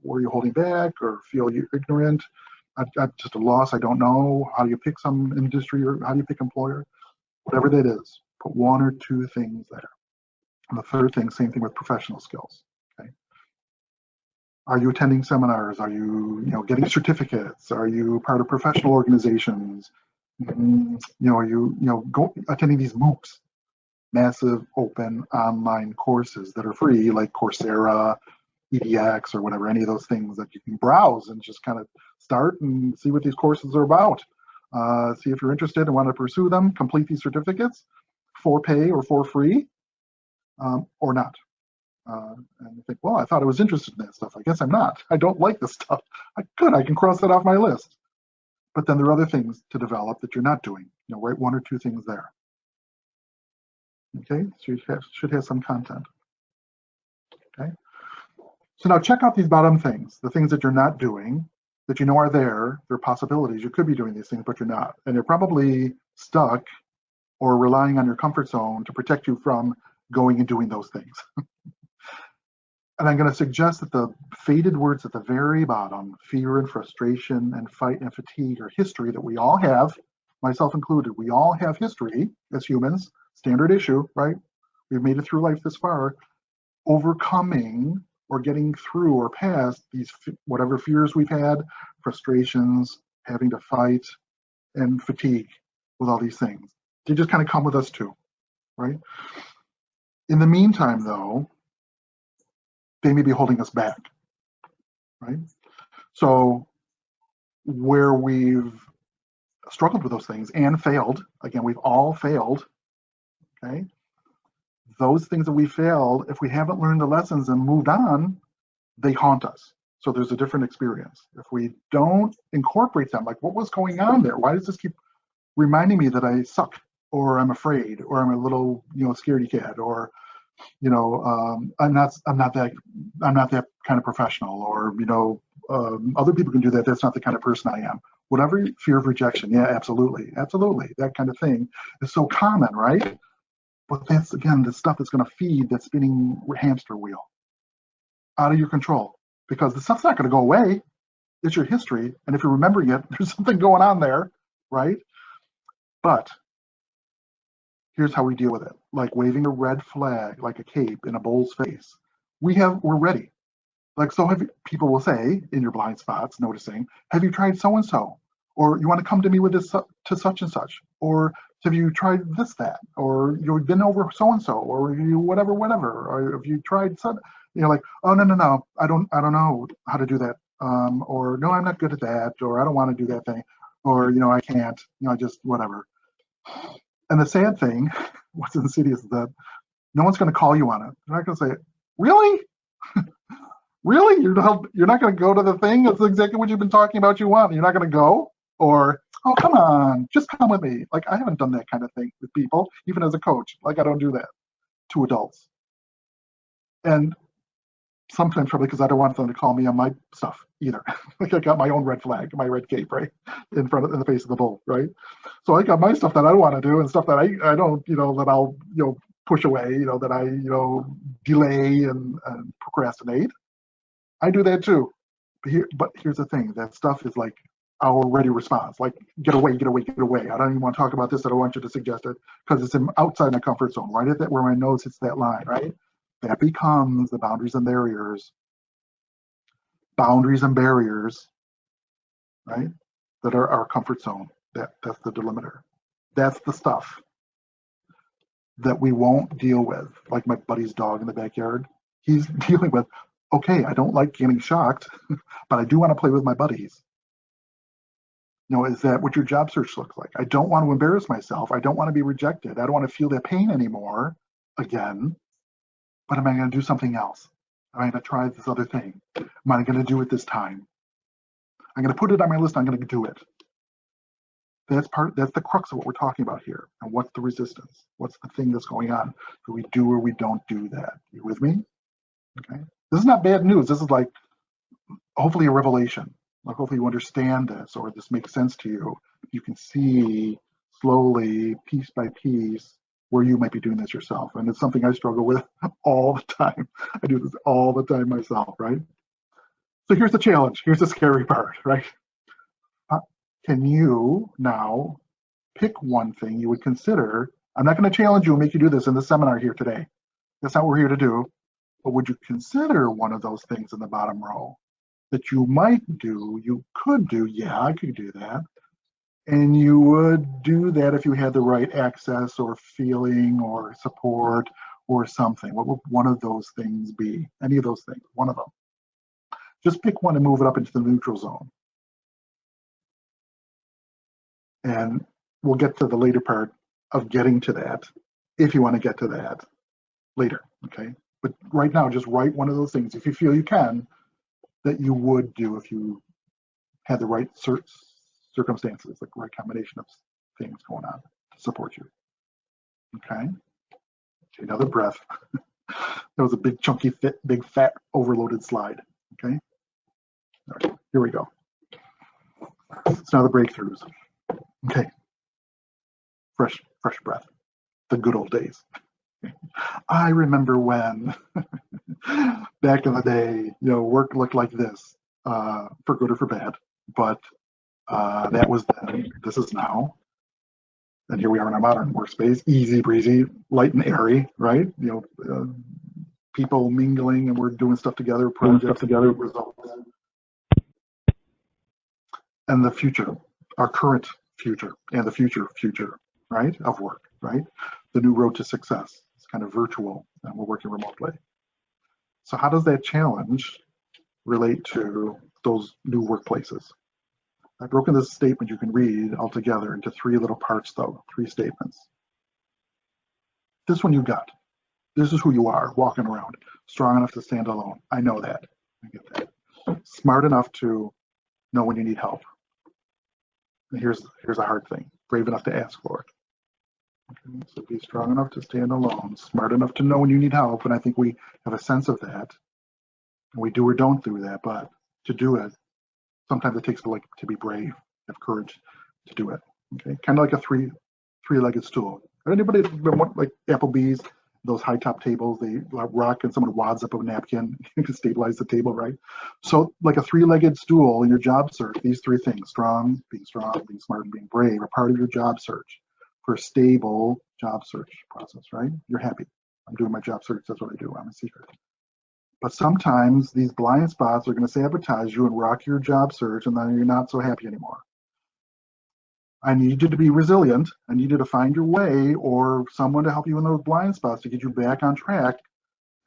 Speaker 2: Were you holding back or feel you're ignorant? I'm just a loss, I don't know. How do you pick some industry or how do you pick employer? Whatever that is, put 1 or 2 things there. And the third thing, same thing with professional skills. Okay. Are you attending seminars? Are you, getting certificates? Are you part of professional organizations? Are you, attending these MOOCs, massive open online courses that are free, like Coursera, EDX, or whatever, any of those things that you can browse and just kind of start and see what these courses are about. See if you're interested and want to pursue them, complete these certificates for pay or for free, or not. And you think, well, I thought I was interested in that stuff. I guess I'm not. I don't like this stuff. I can cross that off my list. But then there are other things to develop that you're not doing. Write 1 or 2 things there. Okay, so you should have some content. Okay, so now check out these bottom things, the things that you're not doing, that you know are there. They're possibilities. You could be doing these things, but you're not. And you're probably stuck or relying on your comfort zone to protect you from going and doing those things. And I'm going to suggest that the faded words at the very bottom, fear and frustration and fight and fatigue, are history that we all have, myself included. We all have history as humans, standard issue, right? We've made it through life this far, overcoming or getting through or past these whatever fears we've had, frustrations, having to fight, and fatigue with all these things. They just kind of come with us too, right? In the meantime, though, they may be holding us back, right? So where we've struggled with those things and failed, again, we've all failed, okay? Those things that we failed, if we haven't learned the lessons and moved on, they haunt us. So there's a different experience. If we don't incorporate them, like what was going on there? Why does this keep reminding me that I suck, or I'm afraid, or I'm a little, scaredy cat, or I'm not that kind of professional, or other people can do that. That's not the kind of person I am. Whatever, fear of rejection, yeah, absolutely, that kind of thing is so common, right? But that's again the stuff that's going to feed that spinning hamster wheel out of your control, because the stuff's not going to go away. It's your history, and if you're remembering it, there's something going on there, right? But here's how we deal with it. Like waving a red flag, like a cape in a bull's face. We're ready. Like, so people will say in your blind spots, noticing, have you tried so-and-so? Or you want to come to me with this to such and such? Or have you tried this, that? Or you've been over so-and-so, or you whatever, or have you tried some, like, oh, no, I don't know how to do that. Or no, I'm not good at that, or I don't want to do that thing, or, I can't, just whatever. And the sad thing, what's insidious, is that no one's going to call you on it. They're not going to say, really? Really? You're not going to go to the thing? That's exactly what you've been talking about you want. You're not going to go? Or, oh, come on, just come with me. Like, I haven't done that kind of thing with people, even as a coach. Like, I don't do that to adults. And sometimes probably because I don't want them to call me on my stuff either. Like, I got my own red flag, my red cape, right, in the face of the bull, right? So I got my stuff that I don't want to do, and stuff that I don't, that I'll, push away, that I, delay and procrastinate. I do that too. But here's the thing: that stuff is like our ready response. Like, get away. I don't even want to talk about this. I don't want you to suggest it because it's outside my comfort zone, right at that where my nose hits that line, right? That becomes the boundaries and barriers. Right? That are our comfort zone. That's the delimiter. That's the stuff that we won't deal with. Like my buddy's dog in the backyard. He's dealing with, okay, I don't like getting shocked, but I do want to play with my buddies. Is that what your job search looks like? I don't want to embarrass myself. I don't want to be rejected. I don't want to feel that pain anymore again, but am I going to do something else? Am I going to try this other thing? Am I going to do it this time? I'm going to put it on my list. I'm going to do it. That's the crux of what we're talking about here. And what's the resistance? What's the thing that's going on? Do we do or we don't do that? You with me? Okay. This is not bad news. This is like hopefully a revelation. Like hopefully you understand this, or this makes sense to you. You can see slowly, piece by piece, where you might be doing this yourself. And it's something I struggle with all the time. I do this all the time myself, right? So here's the challenge. Here's the scary part, right? Can you now pick one thing you would consider? I'm not going to challenge you and make you do this in the seminar here today. That's not what we're here to do. But would you consider one of those things in the bottom row that you might do, you could do? Yeah, I could do that. And you would do that if you had the right access or feeling or support or something. What would one of those things be? Any of those things, one of them. Just pick one and move it up into the neutral zone. And we'll get to the later part of getting to that, if you want to get to that later, okay? But right now, just write one of those things, if you feel you can, that you would do if you had the right circumstances, like the right combination of things going on to support you, okay? Another breath. That was a big, chunky, big, fat, overloaded slide. Okay. All right, here we go. It's now the breakthroughs. Okay. Fresh breath. The good old days. I remember when, back in the day, work looked like this, for good or for bad. But that was then. This is now. And here we are in our modern workspace, easy breezy, light and airy, right? People mingling, and we're doing stuff together, projects together, results. And the future, our current future, and the future, right, of work, right? The new road to success. It's kind of virtual, and we're working remotely. So how does that challenge relate to those new workplaces? I've broken this statement you can read all together into three little parts, though, three statements. This one you got. This is who you are, walking around. Strong enough to stand alone. I know that. I get that. Smart enough to know when you need help. And here's a hard thing. Brave enough to ask for it. Okay, so be strong enough to stand alone. Smart enough to know when you need help. And I think we have a sense of that. And we do or don't do that. But to do it, sometimes it takes to be brave, have courage to do it. Okay, kind of like a three-legged stool. Anybody want like Applebee's, those high top tables, they rock and someone wads up a napkin to stabilize the table, right? So like a three-legged stool in your job search, these three things, being strong, being smart, and being brave, are part of your job search for a stable job search process, right? You're happy. I'm doing my job search, that's what I do, I'm a seeker. But sometimes these blind spots are going to sabotage you and rock your job search, and then you're not so happy anymore. I need you to be resilient. I need you to find your way, or someone to help you in those blind spots to get you back on track,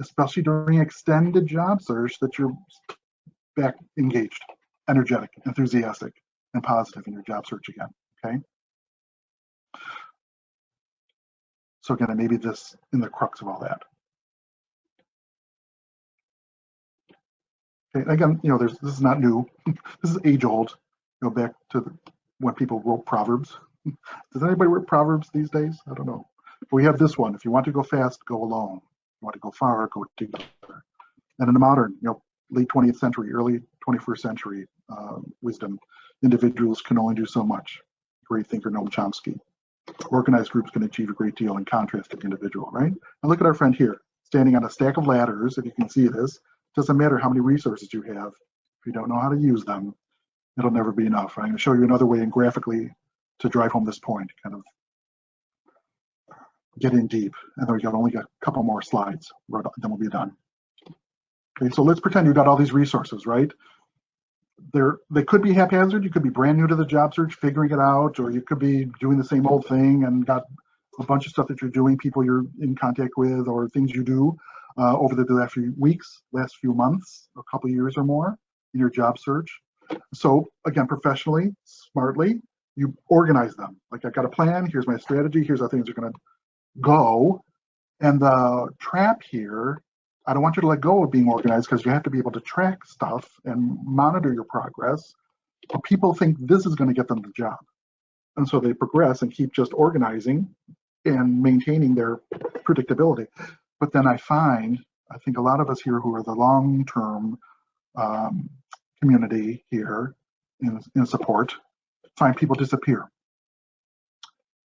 Speaker 2: especially during extended job search, that you're back engaged, energetic, enthusiastic, and positive in your job search again, okay? So again, maybe this in the crux of all that. Okay, again, this is not new. This is age old. Go back to when people wrote Proverbs. Does anybody write Proverbs these days? I don't know. But we have this one. If you want to go fast, go alone. If you want to go far, go together. And in the modern, late 20th century, early 21st century wisdom, individuals can only do so much. Great thinker Noam Chomsky. Organized groups can achieve a great deal in contrast to the individual, right? And look at our friend here, standing on a stack of ladders. If you can see this, it doesn't matter how many resources you have. If you don't know how to use them, it'll never be enough. I'm going to show you another way and graphically to drive home this point, kind of get in deep. And then we only got a couple more slides, then we'll be done. Okay, so let's pretend you got all these resources, right? They could be haphazard. You could be brand new to the job search, figuring it out, or you could be doing the same old thing and got a bunch of stuff that you're doing, people you're in contact with, or things you do over the last few weeks, last few months, a couple years or more in your job search. So again, professionally, smartly, you organize them. Like, I've got a plan, here's my strategy, here's how things are going to go. And the trap here, I don't want you to let go of being organized, because you have to be able to track stuff and monitor your progress. But people think this is going to get them the job. And so they progress and keep just organizing and maintaining their predictability. But then I think a lot of us here who are the long-term community here in support, find people disappear.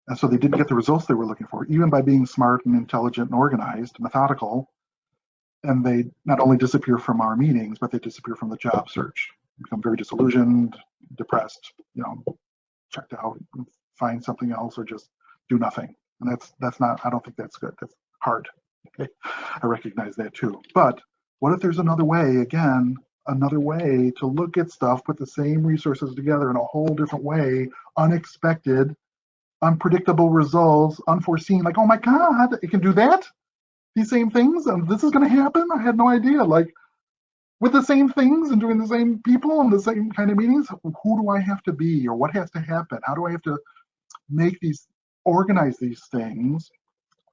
Speaker 2: And so they didn't get the results they were looking for, even by being smart and intelligent and organized, methodical. And they not only disappear from our meetings, but they disappear from the job search. Become very disillusioned, depressed, checked out, find something else, or just do nothing. And that's not, I don't think that's good. That's hard. Okay, I recognize that too. But what if there's another way, again, another way to look at stuff, put the same resources together in a whole different way, unexpected, unpredictable results, unforeseen, like, oh my God, it can do that? These same things, and this is going to happen? I had no idea. Like, with the same things and doing the same people and the same kind of meetings, who do I have to be, or what has to happen? How do I have to organize these things,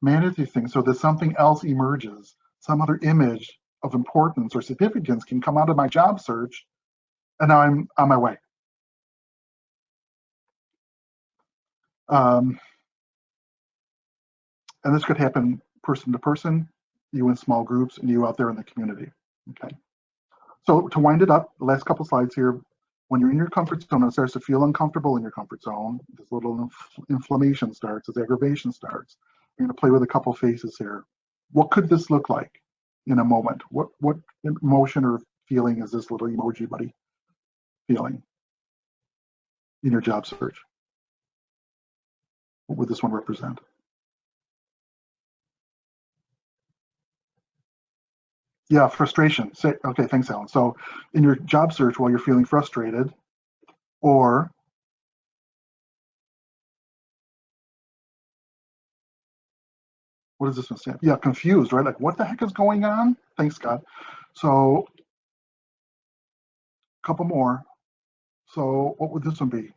Speaker 2: manage these things, so that something else emerges, some other image of importance or significance can come out of my job search, and now I'm on my way. And this could happen person to person, you in small groups, and you out there in the community. Okay. So to wind it up, the last couple slides here, when you're in your comfort zone, it starts to feel uncomfortable in your comfort zone. This little inflammation starts, this aggravation starts. You're going to play with a couple faces here. What could this look like in a moment? What emotion or feeling is this little emoji buddy feeling in your job search? What would this one represent? Yeah, frustration. Say, okay, thanks, Alan. So in your job search, while you're feeling frustrated, or what does this one stand? Yeah, confused, right? Like, what the heck is going on? Thanks, Scott. So a couple more. So what would this one be?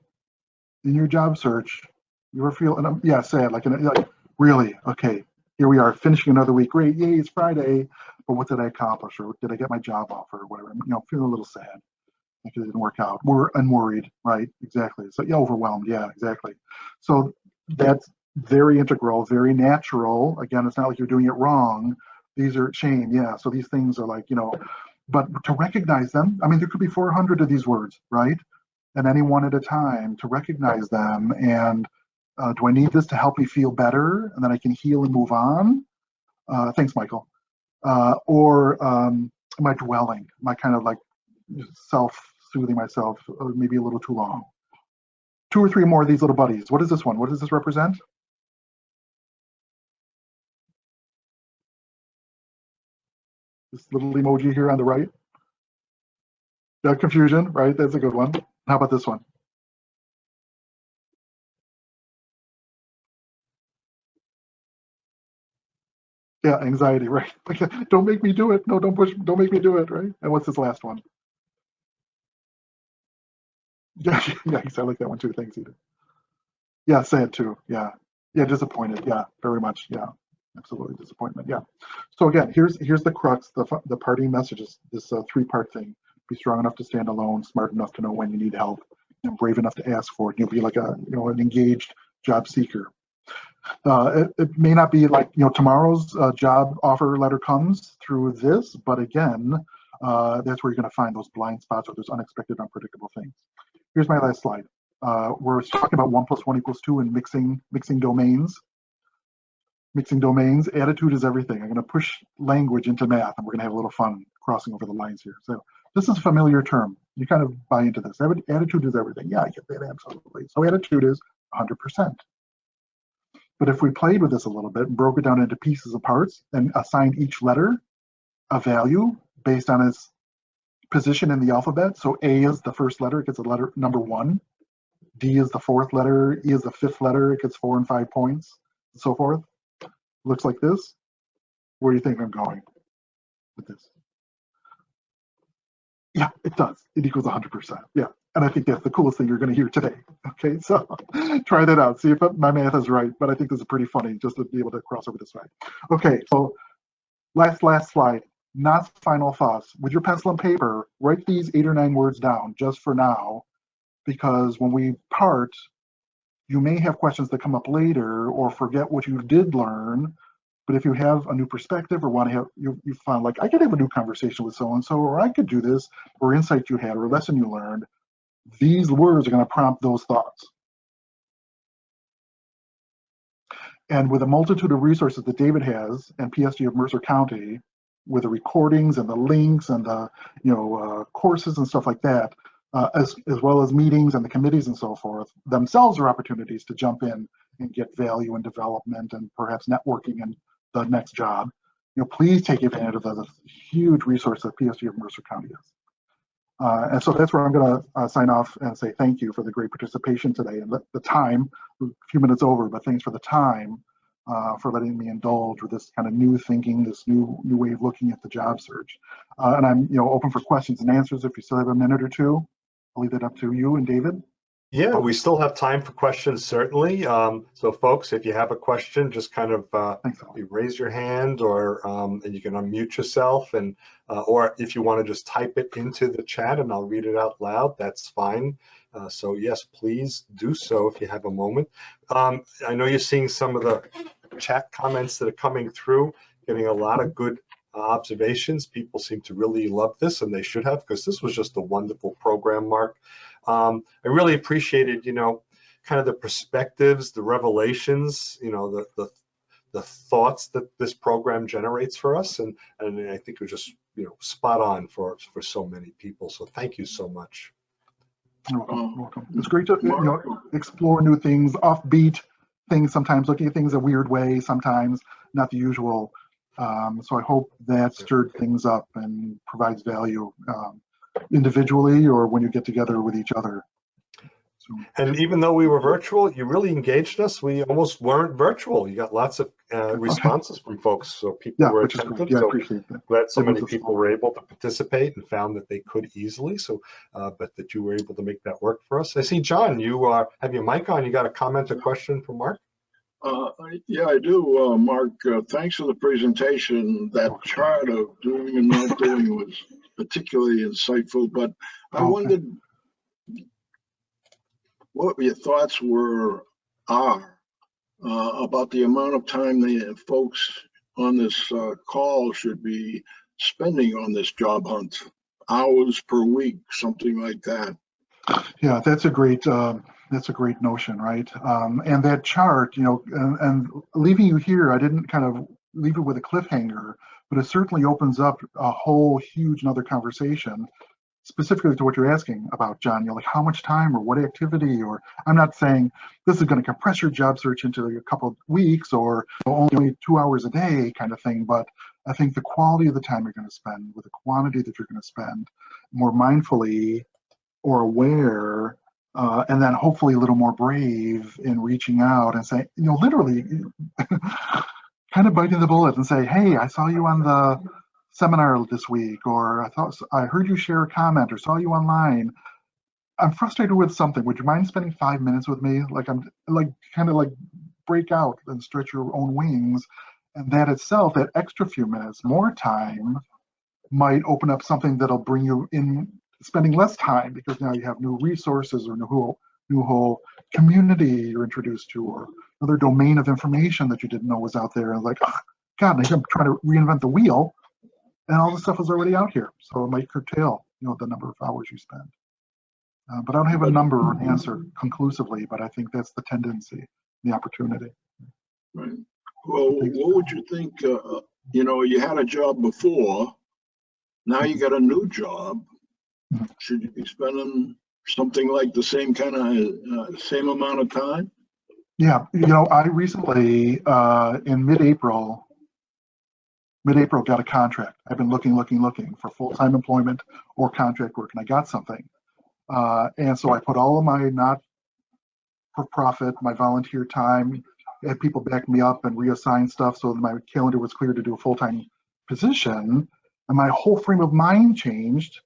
Speaker 2: In your job search, you were feeling, yeah, sad, like really, okay, here we are finishing another week. Great, yay, it's Friday. But what did I accomplish? Or did I get my job offer or whatever? Feeling a little sad. Like it didn't work out. We're unworried, right? Exactly. So yeah, overwhelmed. Yeah, exactly. So that's very integral, very natural. Again, it's not like you're doing it wrong. These are shame. Yeah. So these things are like, but to recognize them, I mean, there could be 400 of these words, right? And any one at a time to recognize them. And do I need this to help me feel better? And then I can heal and move on. Thanks, Michael. Or am I dwelling? Am I kind of like self-soothing myself, maybe a little too long? 2 or 3 more of these little buddies. What is this one? What does this represent? This little emoji here on the right. That confusion, right? That's a good one. How about this one? Yeah, anxiety, right? Don't make me do it. No, don't push. Don't make me do it, right? And what's this last one? Yeah, yeah, I like that one too. Thanks, Edith. Yeah, sad too. Yeah, yeah, disappointed. Yeah, very much. Yeah, absolutely disappointment. Yeah. So again, here's the crux. The parting message is this 3-part thing. Be strong enough to stand alone, smart enough to know when you need help, and brave enough to ask for it. You'll be like an engaged job seeker. It may not be like tomorrow's job offer letter comes through this, but again, that's where you're going to find those blind spots or those unexpected, unpredictable things. Here's my last slide. We're talking about 1 + 1 = 2 and mixing domains. Mixing domains. Attitude is everything. I'm going to push language into math, and we're going to have a little fun crossing over the lines here. So this is a familiar term. You kind of buy into this. Attitude is everything. Yeah, I get that absolutely. So attitude is 100%. But if we played with this a little bit and broke it down into pieces and parts and assigned each letter a value based on its position in the alphabet. So A is the first letter, it gets a letter number 1. D is the 4th letter, E is the 5th letter, it gets 4 and 5 points, and so forth. Looks like this. Where do you think I'm going with this? Yeah, it does. It equals 100%. Yeah. And I think that's the coolest thing you're going to hear today. Okay, so try that out. See if my math is right. But I think this is pretty funny just to be able to cross over this way. Okay, so last slide. Not final thoughts. With your pencil and paper, write these 8 or 9 words down just for now, because when we part, you may have questions that come up later or forget what you did learn. But if you have a new perspective or want to have, you found like, I could have a new conversation with so-and-so, or I could do this, or insight you had, or a lesson you learned, these words are going to prompt those thoughts. And with a multitude of resources that David has and PSG of Mercer County, with the recordings and the links and the courses and stuff like that, as well as meetings and the committees and so forth, themselves are opportunities to jump in and get value and development and perhaps networking in the next job. Please take advantage of the huge resource that PSG of Mercer County is. And so that's where I'm going to sign off and say thank you for the great participation today and the time, a few minutes over, but thanks for the time for letting me indulge with this kind of new thinking, this new way of looking at the job search. And I'm open for questions and answers if you still have a minute or two. I'll leave that up to you and David.
Speaker 1: Yeah, we still have time for questions, certainly. So folks, if you have a question, just kind of
Speaker 2: Thanks, Alan.
Speaker 1: you raise your hand, or and you can unmute yourself, and or if you want to just type it into the chat and I'll read it out loud, that's fine. So yes, please do so if you have a moment. I know you're seeing some of the chat comments that are coming through, getting a lot of good observations. People seem to really love this, and they should have, because this was just a wonderful program, Mark. I really appreciated, kind of the perspectives, the revelations, the thoughts that this program generates for us, and I think it was just, spot on for so many people. So thank you so much.
Speaker 2: You're welcome. You're welcome. It's great to explore new things, offbeat things, sometimes looking at things a weird way, sometimes not the usual. So I hope that stirred things up and provides value individually or when you get together with each other. So,
Speaker 1: and even though we were virtual, you really engaged us. We almost weren't virtual. You got lots of responses from folks, so people were attentive.
Speaker 2: Yeah,
Speaker 1: so
Speaker 2: I appreciate that.
Speaker 1: Glad so many people were able to participate and found that they could easily. So, but that you were able to make that work for us. I see, John, you have your mic on. You got a comment or question for Mark?
Speaker 3: Yeah, I do, Mark. Thanks for the presentation. That chart of doing and not doing was particularly insightful, but I wondered what your thoughts are about the amount of time the folks on this call should be spending on this job hunt. Hours per week, something like that.
Speaker 2: Yeah, that's a great notion, right? And that chart, and leaving you here, I didn't kind of leave it with a cliffhanger, but it certainly opens up a whole huge another conversation specifically to what you're asking about, John. Like how much time or what activity, or I'm not saying this is going to compress your job search into a couple of weeks or only 2 hours a day kind of thing, but I think the quality of the time you're going to spend with the quantity that you're going to spend more mindfully or aware, and then hopefully a little more brave in reaching out and say, literally kind of biting the bullet and say, hey, I saw you on the seminar this week, or I heard you share a comment or saw you online. I'm frustrated with something. Would you mind spending 5 minutes with me? Like break out and stretch your own wings. And that itself, that extra few minutes, more time, might open up something that'll bring you in spending less time, because now you have new resources or new whole community you're introduced to, or another domain of information that you didn't know was out there. And like, oh, God, I'm trying to reinvent the wheel, and all this stuff is already out here. So it might curtail, the number of hours you spend. But I don't have a number or an answer conclusively, but I think that's the tendency, the opportunity.
Speaker 3: Right. Well, what would you think? You had a job before. Now you got a new job. Should you be spending something like the same kind of same amount of time?
Speaker 2: Yeah, I recently in mid-April got a contract. I've been looking for full-time employment or contract work, and I got something. And so I put all of my not-for-profit, my volunteer time, had people back me up and reassign stuff so that my calendar was clear to do a full-time position, and my whole frame of mind changed.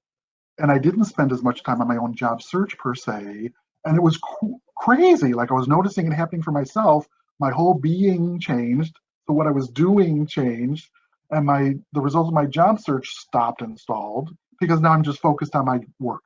Speaker 2: And I didn't spend as much time on my own job search per se, and it was crazy. Like I was noticing it happening for myself. My whole being changed, so what I was doing changed, and the results of my job search stopped and stalled because now I'm just focused on my work.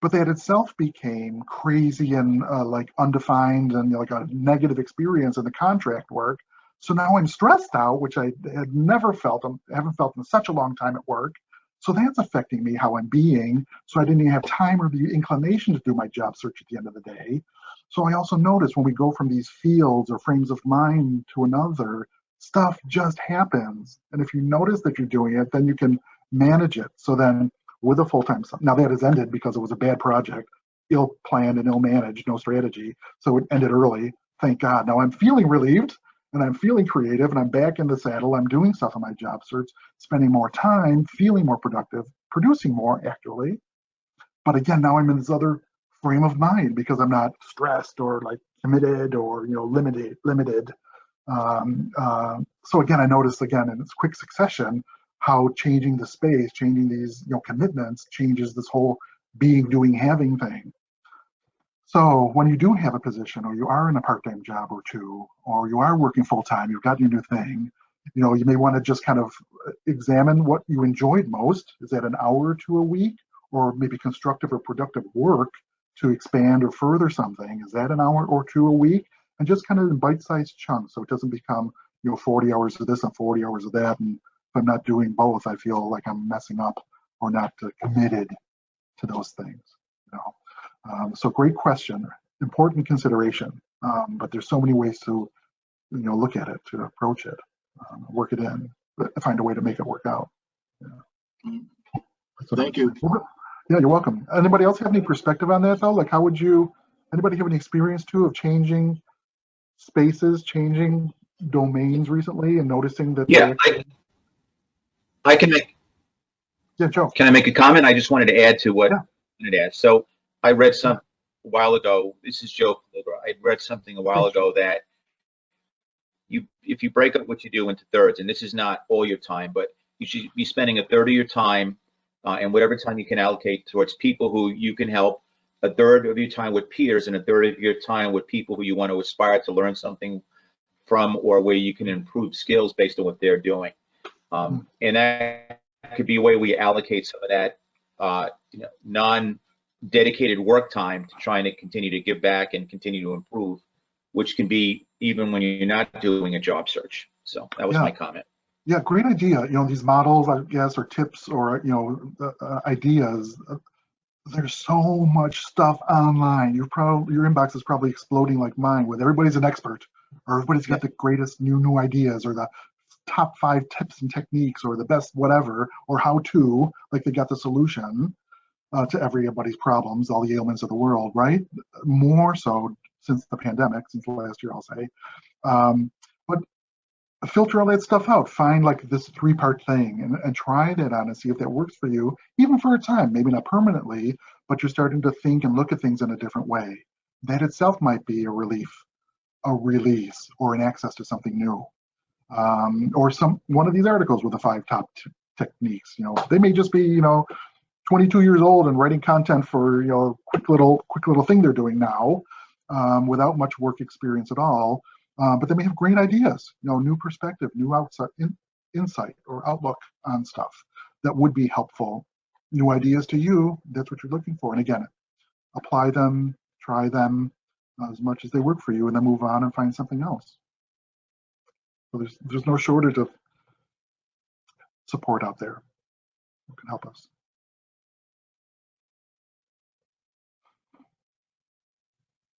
Speaker 2: But that itself became crazy and like undefined and like a negative experience in the contract work. So now I'm stressed out, which I had never felt. I haven't felt in such a long time at work. So that's affecting me, how I'm being. So I didn't even have time or the inclination to do my job search at the end of the day. So I also noticed when we go from these fields or frames of mind to another, stuff just happens. And if you notice that you're doing it, then you can manage it. So then with a full-time, now that has ended because it was a bad project, ill-planned and ill-managed, no strategy. So it ended early, thank God. Now I'm feeling relieved, and I'm feeling creative, and I'm back in the saddle. I'm doing stuff on my job search, spending more time, feeling more productive, producing more actually. But again, now I'm in this other frame of mind because I'm not stressed or like committed or limited. So again, I noticed again in its quick succession how changing the space, changing these commitments changes this whole being, doing, having thing. So when you do have a position, or you are in a part-time job or two, or you are working full-time, you've got your new thing, you may want to just kind of examine what you enjoyed most. Is that an hour or two a week, or maybe constructive or productive work to expand or further something? Is that an hour or two a week? And just kind of in bite-sized chunks, so it doesn't become 40 hours of this and 40 hours of that. And if I'm not doing both, I feel like I'm messing up or not committed to those things. So great question, important consideration. But there's so many ways to look at it, to approach it, work it in, find a way to make it work out. Yeah.
Speaker 3: Thank you.
Speaker 2: Yeah, you're welcome. Anybody else have any perspective on that though? Like, how would anybody have any experience too of changing spaces, changing domains recently, and noticing that?
Speaker 4: Yeah, I can make.
Speaker 2: Yeah, Joe.
Speaker 4: Can I make a comment? I just wanted to add to what
Speaker 2: Yeah.
Speaker 4: it asked. So I read some a while ago. This is Joe. I read something a while ago that if you break up what you do into thirds, and this is not all your time, but you should be spending a third of your time and whatever time you can allocate towards people who you can help, a third of your time with peers, and a third of your time with people who you want to aspire to learn something from, or where you can improve skills based on what they're doing. And that could be a way we allocate some of that non-dedicated work time to trying to continue to give back and continue to improve, which can be even when you're not doing a job search. So that was my comment.
Speaker 2: Yeah, great idea. These models, I guess, or tips, or ideas. There's so much stuff online. Your inbox is probably exploding like mine, with everybody's an expert, or everybody's got the greatest new ideas, or the top 5 tips and techniques, or the best whatever, or how to, like they got the solution to everybody's problems, all the ailments of the world, right? More so since the pandemic, since last year, I'll say. But filter all that stuff out. Find like this 3-part thing and try that on and see if that works for you, even for a time, maybe not permanently, but you're starting to think and look at things in a different way. That itself might be a relief, a release, or an access to something new. Or one of these articles with the 5 top techniques. They may just be 22 years old and writing content for quick little thing they're doing now, without much work experience at all. But they may have great ideas, new perspective, new insight or outlook on stuff that would be helpful. New ideas to you, that's what you're looking for. And again, apply them, try them as much as they work for you, and then move on and find something else. So there's no shortage of support out there who can help us.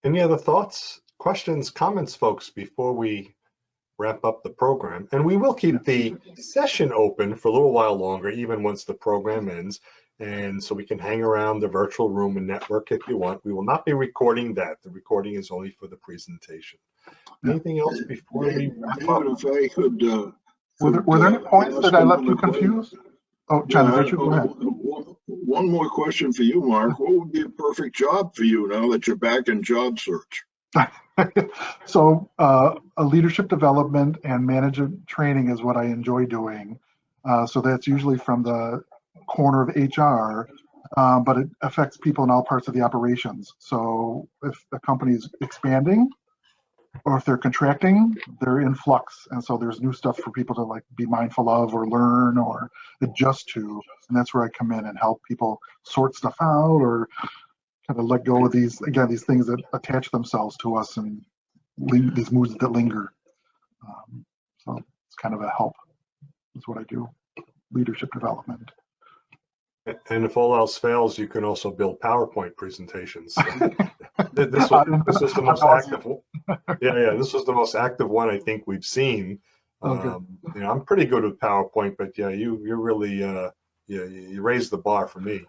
Speaker 1: Any other thoughts, questions, comments, folks, before we wrap up the program? And we will keep the session open for a little while longer, even once the program ends. And so we can hang around the virtual room and network if you want. We will not be recording that. The recording is only for the presentation. Anything else before we wrap up?
Speaker 3: If I could,
Speaker 2: were there any points that I left you confused? Oh, John, go ahead.
Speaker 3: One more question for you, Mark. What would be a perfect job for you now that you're back in job search?
Speaker 2: So a leadership development and management training is what I enjoy doing. So that's usually from the corner of HR, but it affects people in all parts of the operations. So if the company is expanding, or if they're contracting, they're in flux. And so there's new stuff for people to be mindful of, or learn, or adjust to. And that's where I come in and help people sort stuff out, or kind of let go of these things that attach themselves to us, and these moods that linger. So it's kind of a help. That's what I do, leadership development.
Speaker 1: And if all else fails, you can also build PowerPoint presentations. This was the most active one. Yeah, this was the most active one I think we've seen. I'm pretty good with PowerPoint, but yeah, you really you raised the bar for me.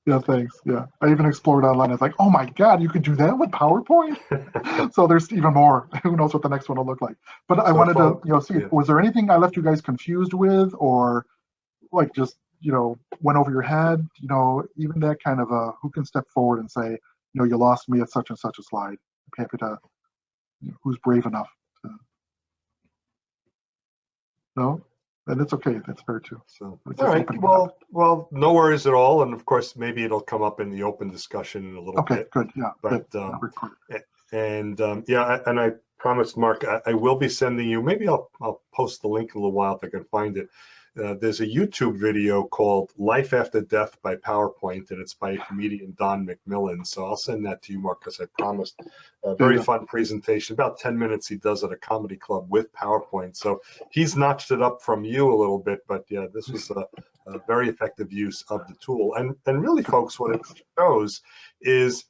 Speaker 2: Yeah, thanks. Yeah, I even explored online. It's like, oh my God, you could do that with PowerPoint. So there's even more. Who knows what the next one will look like? But I wanted to, see, was there anything I left you guys confused with, or just went over your head? Even that kind of who can step forward and say, you lost me at such and such a slide. I'm happy to. Who's brave enough to? No. And that's okay. That's fair too.
Speaker 1: So,
Speaker 2: It's
Speaker 1: all
Speaker 2: just
Speaker 1: right.
Speaker 2: opening it up.
Speaker 1: Well, no worries at all. And of course, maybe it'll come up in the open discussion in a little
Speaker 2: Okay,
Speaker 1: bit.
Speaker 2: good. Yeah.
Speaker 1: But
Speaker 2: good. Not recorded.
Speaker 1: yeah, and I promised Mark I will be sending you. Maybe I'll post the link in a little while if I can find it. There's a YouTube video called "Life After Death" by PowerPoint, and it's by comedian Don McMillan. So I'll send that to you, Mark, because I promised. A very fun presentation, about 10 minutes he does at a comedy club with PowerPoint. So he's notched it up from you a little bit, but yeah, this was a very effective use of the tool. And really, folks, what it shows is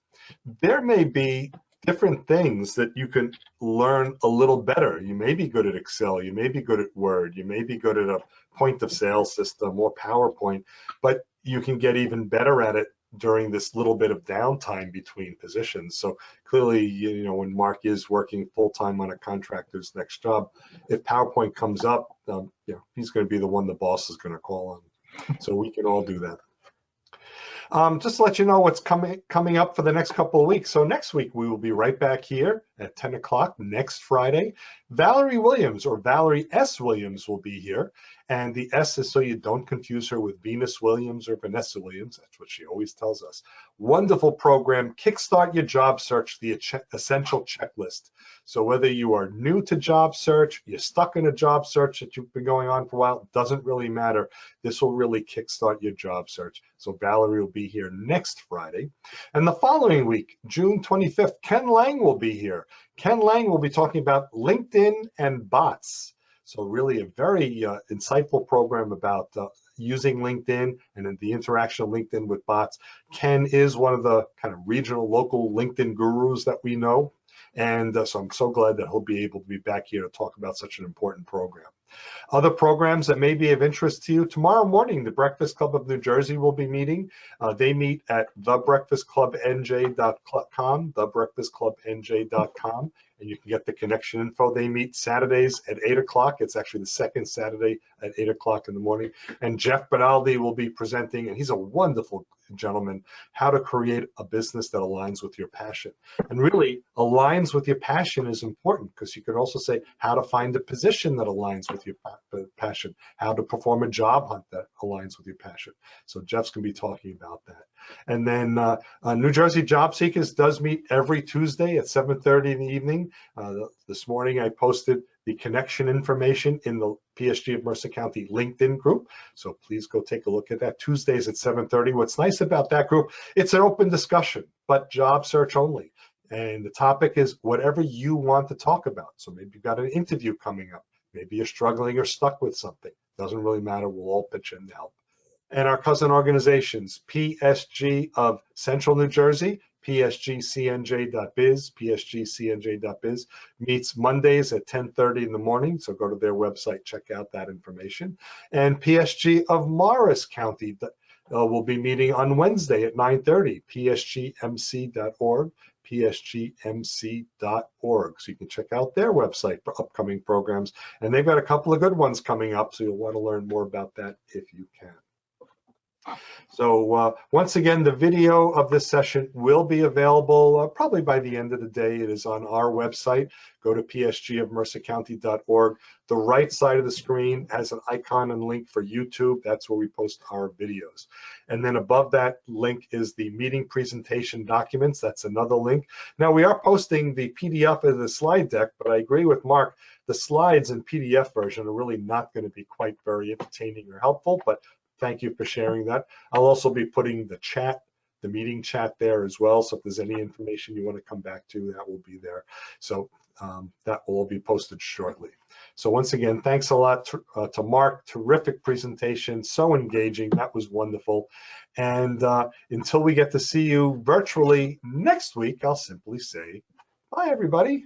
Speaker 1: there may be different things that you can learn a little better. You may be good at Excel, you may be good at Word, you may be good at a point of sale system or PowerPoint, but you can get even better at it during this little bit of downtime between positions. So clearly, you know, when Mark is working full-time on a contractor's next job, if PowerPoint comes up, you know, he's going to be the one the boss is going to call on. So we can all do that. Just to let you know what's coming up for the next couple of weeks. So next week, we will be right back here at 10 o'clock next Friday. Valerie Williams, or Valerie S. Williams, will be here. And the S is so you don't confuse her with Venus Williams or Vanessa Williams. That's what she always tells us. Wonderful program. Kickstart your job search, the essential checklist. So whether you are new to job search, you're stuck in a job search that you've been going on for a while, it doesn't really matter. This will really kickstart your job search. So Valerie will be here next Friday. And the following week, June 25th, Ken Lang will be here. Ken Lang will be talking about LinkedIn and bots. So really a very insightful program about using LinkedIn and the interaction of LinkedIn with bots. Ken is one of the kind of regional, local LinkedIn gurus that we know. And so I'm so glad that he'll be able to be back here to talk about such an important program. Other programs that may be of interest to you, tomorrow morning, the Breakfast Club of New Jersey will be meeting. They meet at thebreakfastclubnj.com, thebreakfastclubnj.com, and you can get the connection info. They meet Saturdays at 8 o'clock. It's actually the second Saturday at 8 o'clock in the morning. And Jeff Benaldi will be presenting, and he's a wonderful gentleman, how to create a business that aligns with your passion. And really, aligns with your passion is important, because you could also say how to find a position that aligns with your passion, how to perform a job hunt that aligns with your passion. So Jeff's going to be talking about that. And then New Jersey Job Seekers does meet every Tuesday at 7:30 in the evening. This morning I posted the connection information in the PSG of Mercer County LinkedIn group. So please go take a look at that. Tuesdays at 7:30. What's nice about that group, it's an open discussion, but job search only. And the topic is whatever you want to talk about. So maybe you've got an interview coming up. Maybe you're struggling or stuck with something. Doesn't really matter. We'll all pitch in to help. And our cousin organizations, PSG of Central New Jersey, psgcnj.biz, psgcnj.biz, meets Mondays at 10:30 in the morning. So go to their website, check out that information. And PSG of Morris County will be meeting on Wednesday at 9:30, psgmc.org, psgmc.org. So you can check out their website for upcoming programs. And they've got a couple of good ones coming up, so you'll want to learn more about that if you can. So once again, the video of this session will be available probably by the end of the day. It is on our website. Go to psgofmercercounty.org. The right side of the screen has an icon and link for YouTube. That's where we post our videos. And then above that link is the meeting presentation documents. That's another link. Now, we are posting the PDF of the slide deck, but I agree with Mark. The slides in PDF version are really not going to be quite very entertaining or helpful, but thank you for sharing that. I'll also be putting the chat, the meeting chat there as well. So if there's any information you want to come back to, that will be there. So that will all be posted shortly. So once again, thanks a lot to Mark. Terrific presentation, so engaging. That was wonderful. And until we get to see you virtually next week, I'll simply say, bye, everybody.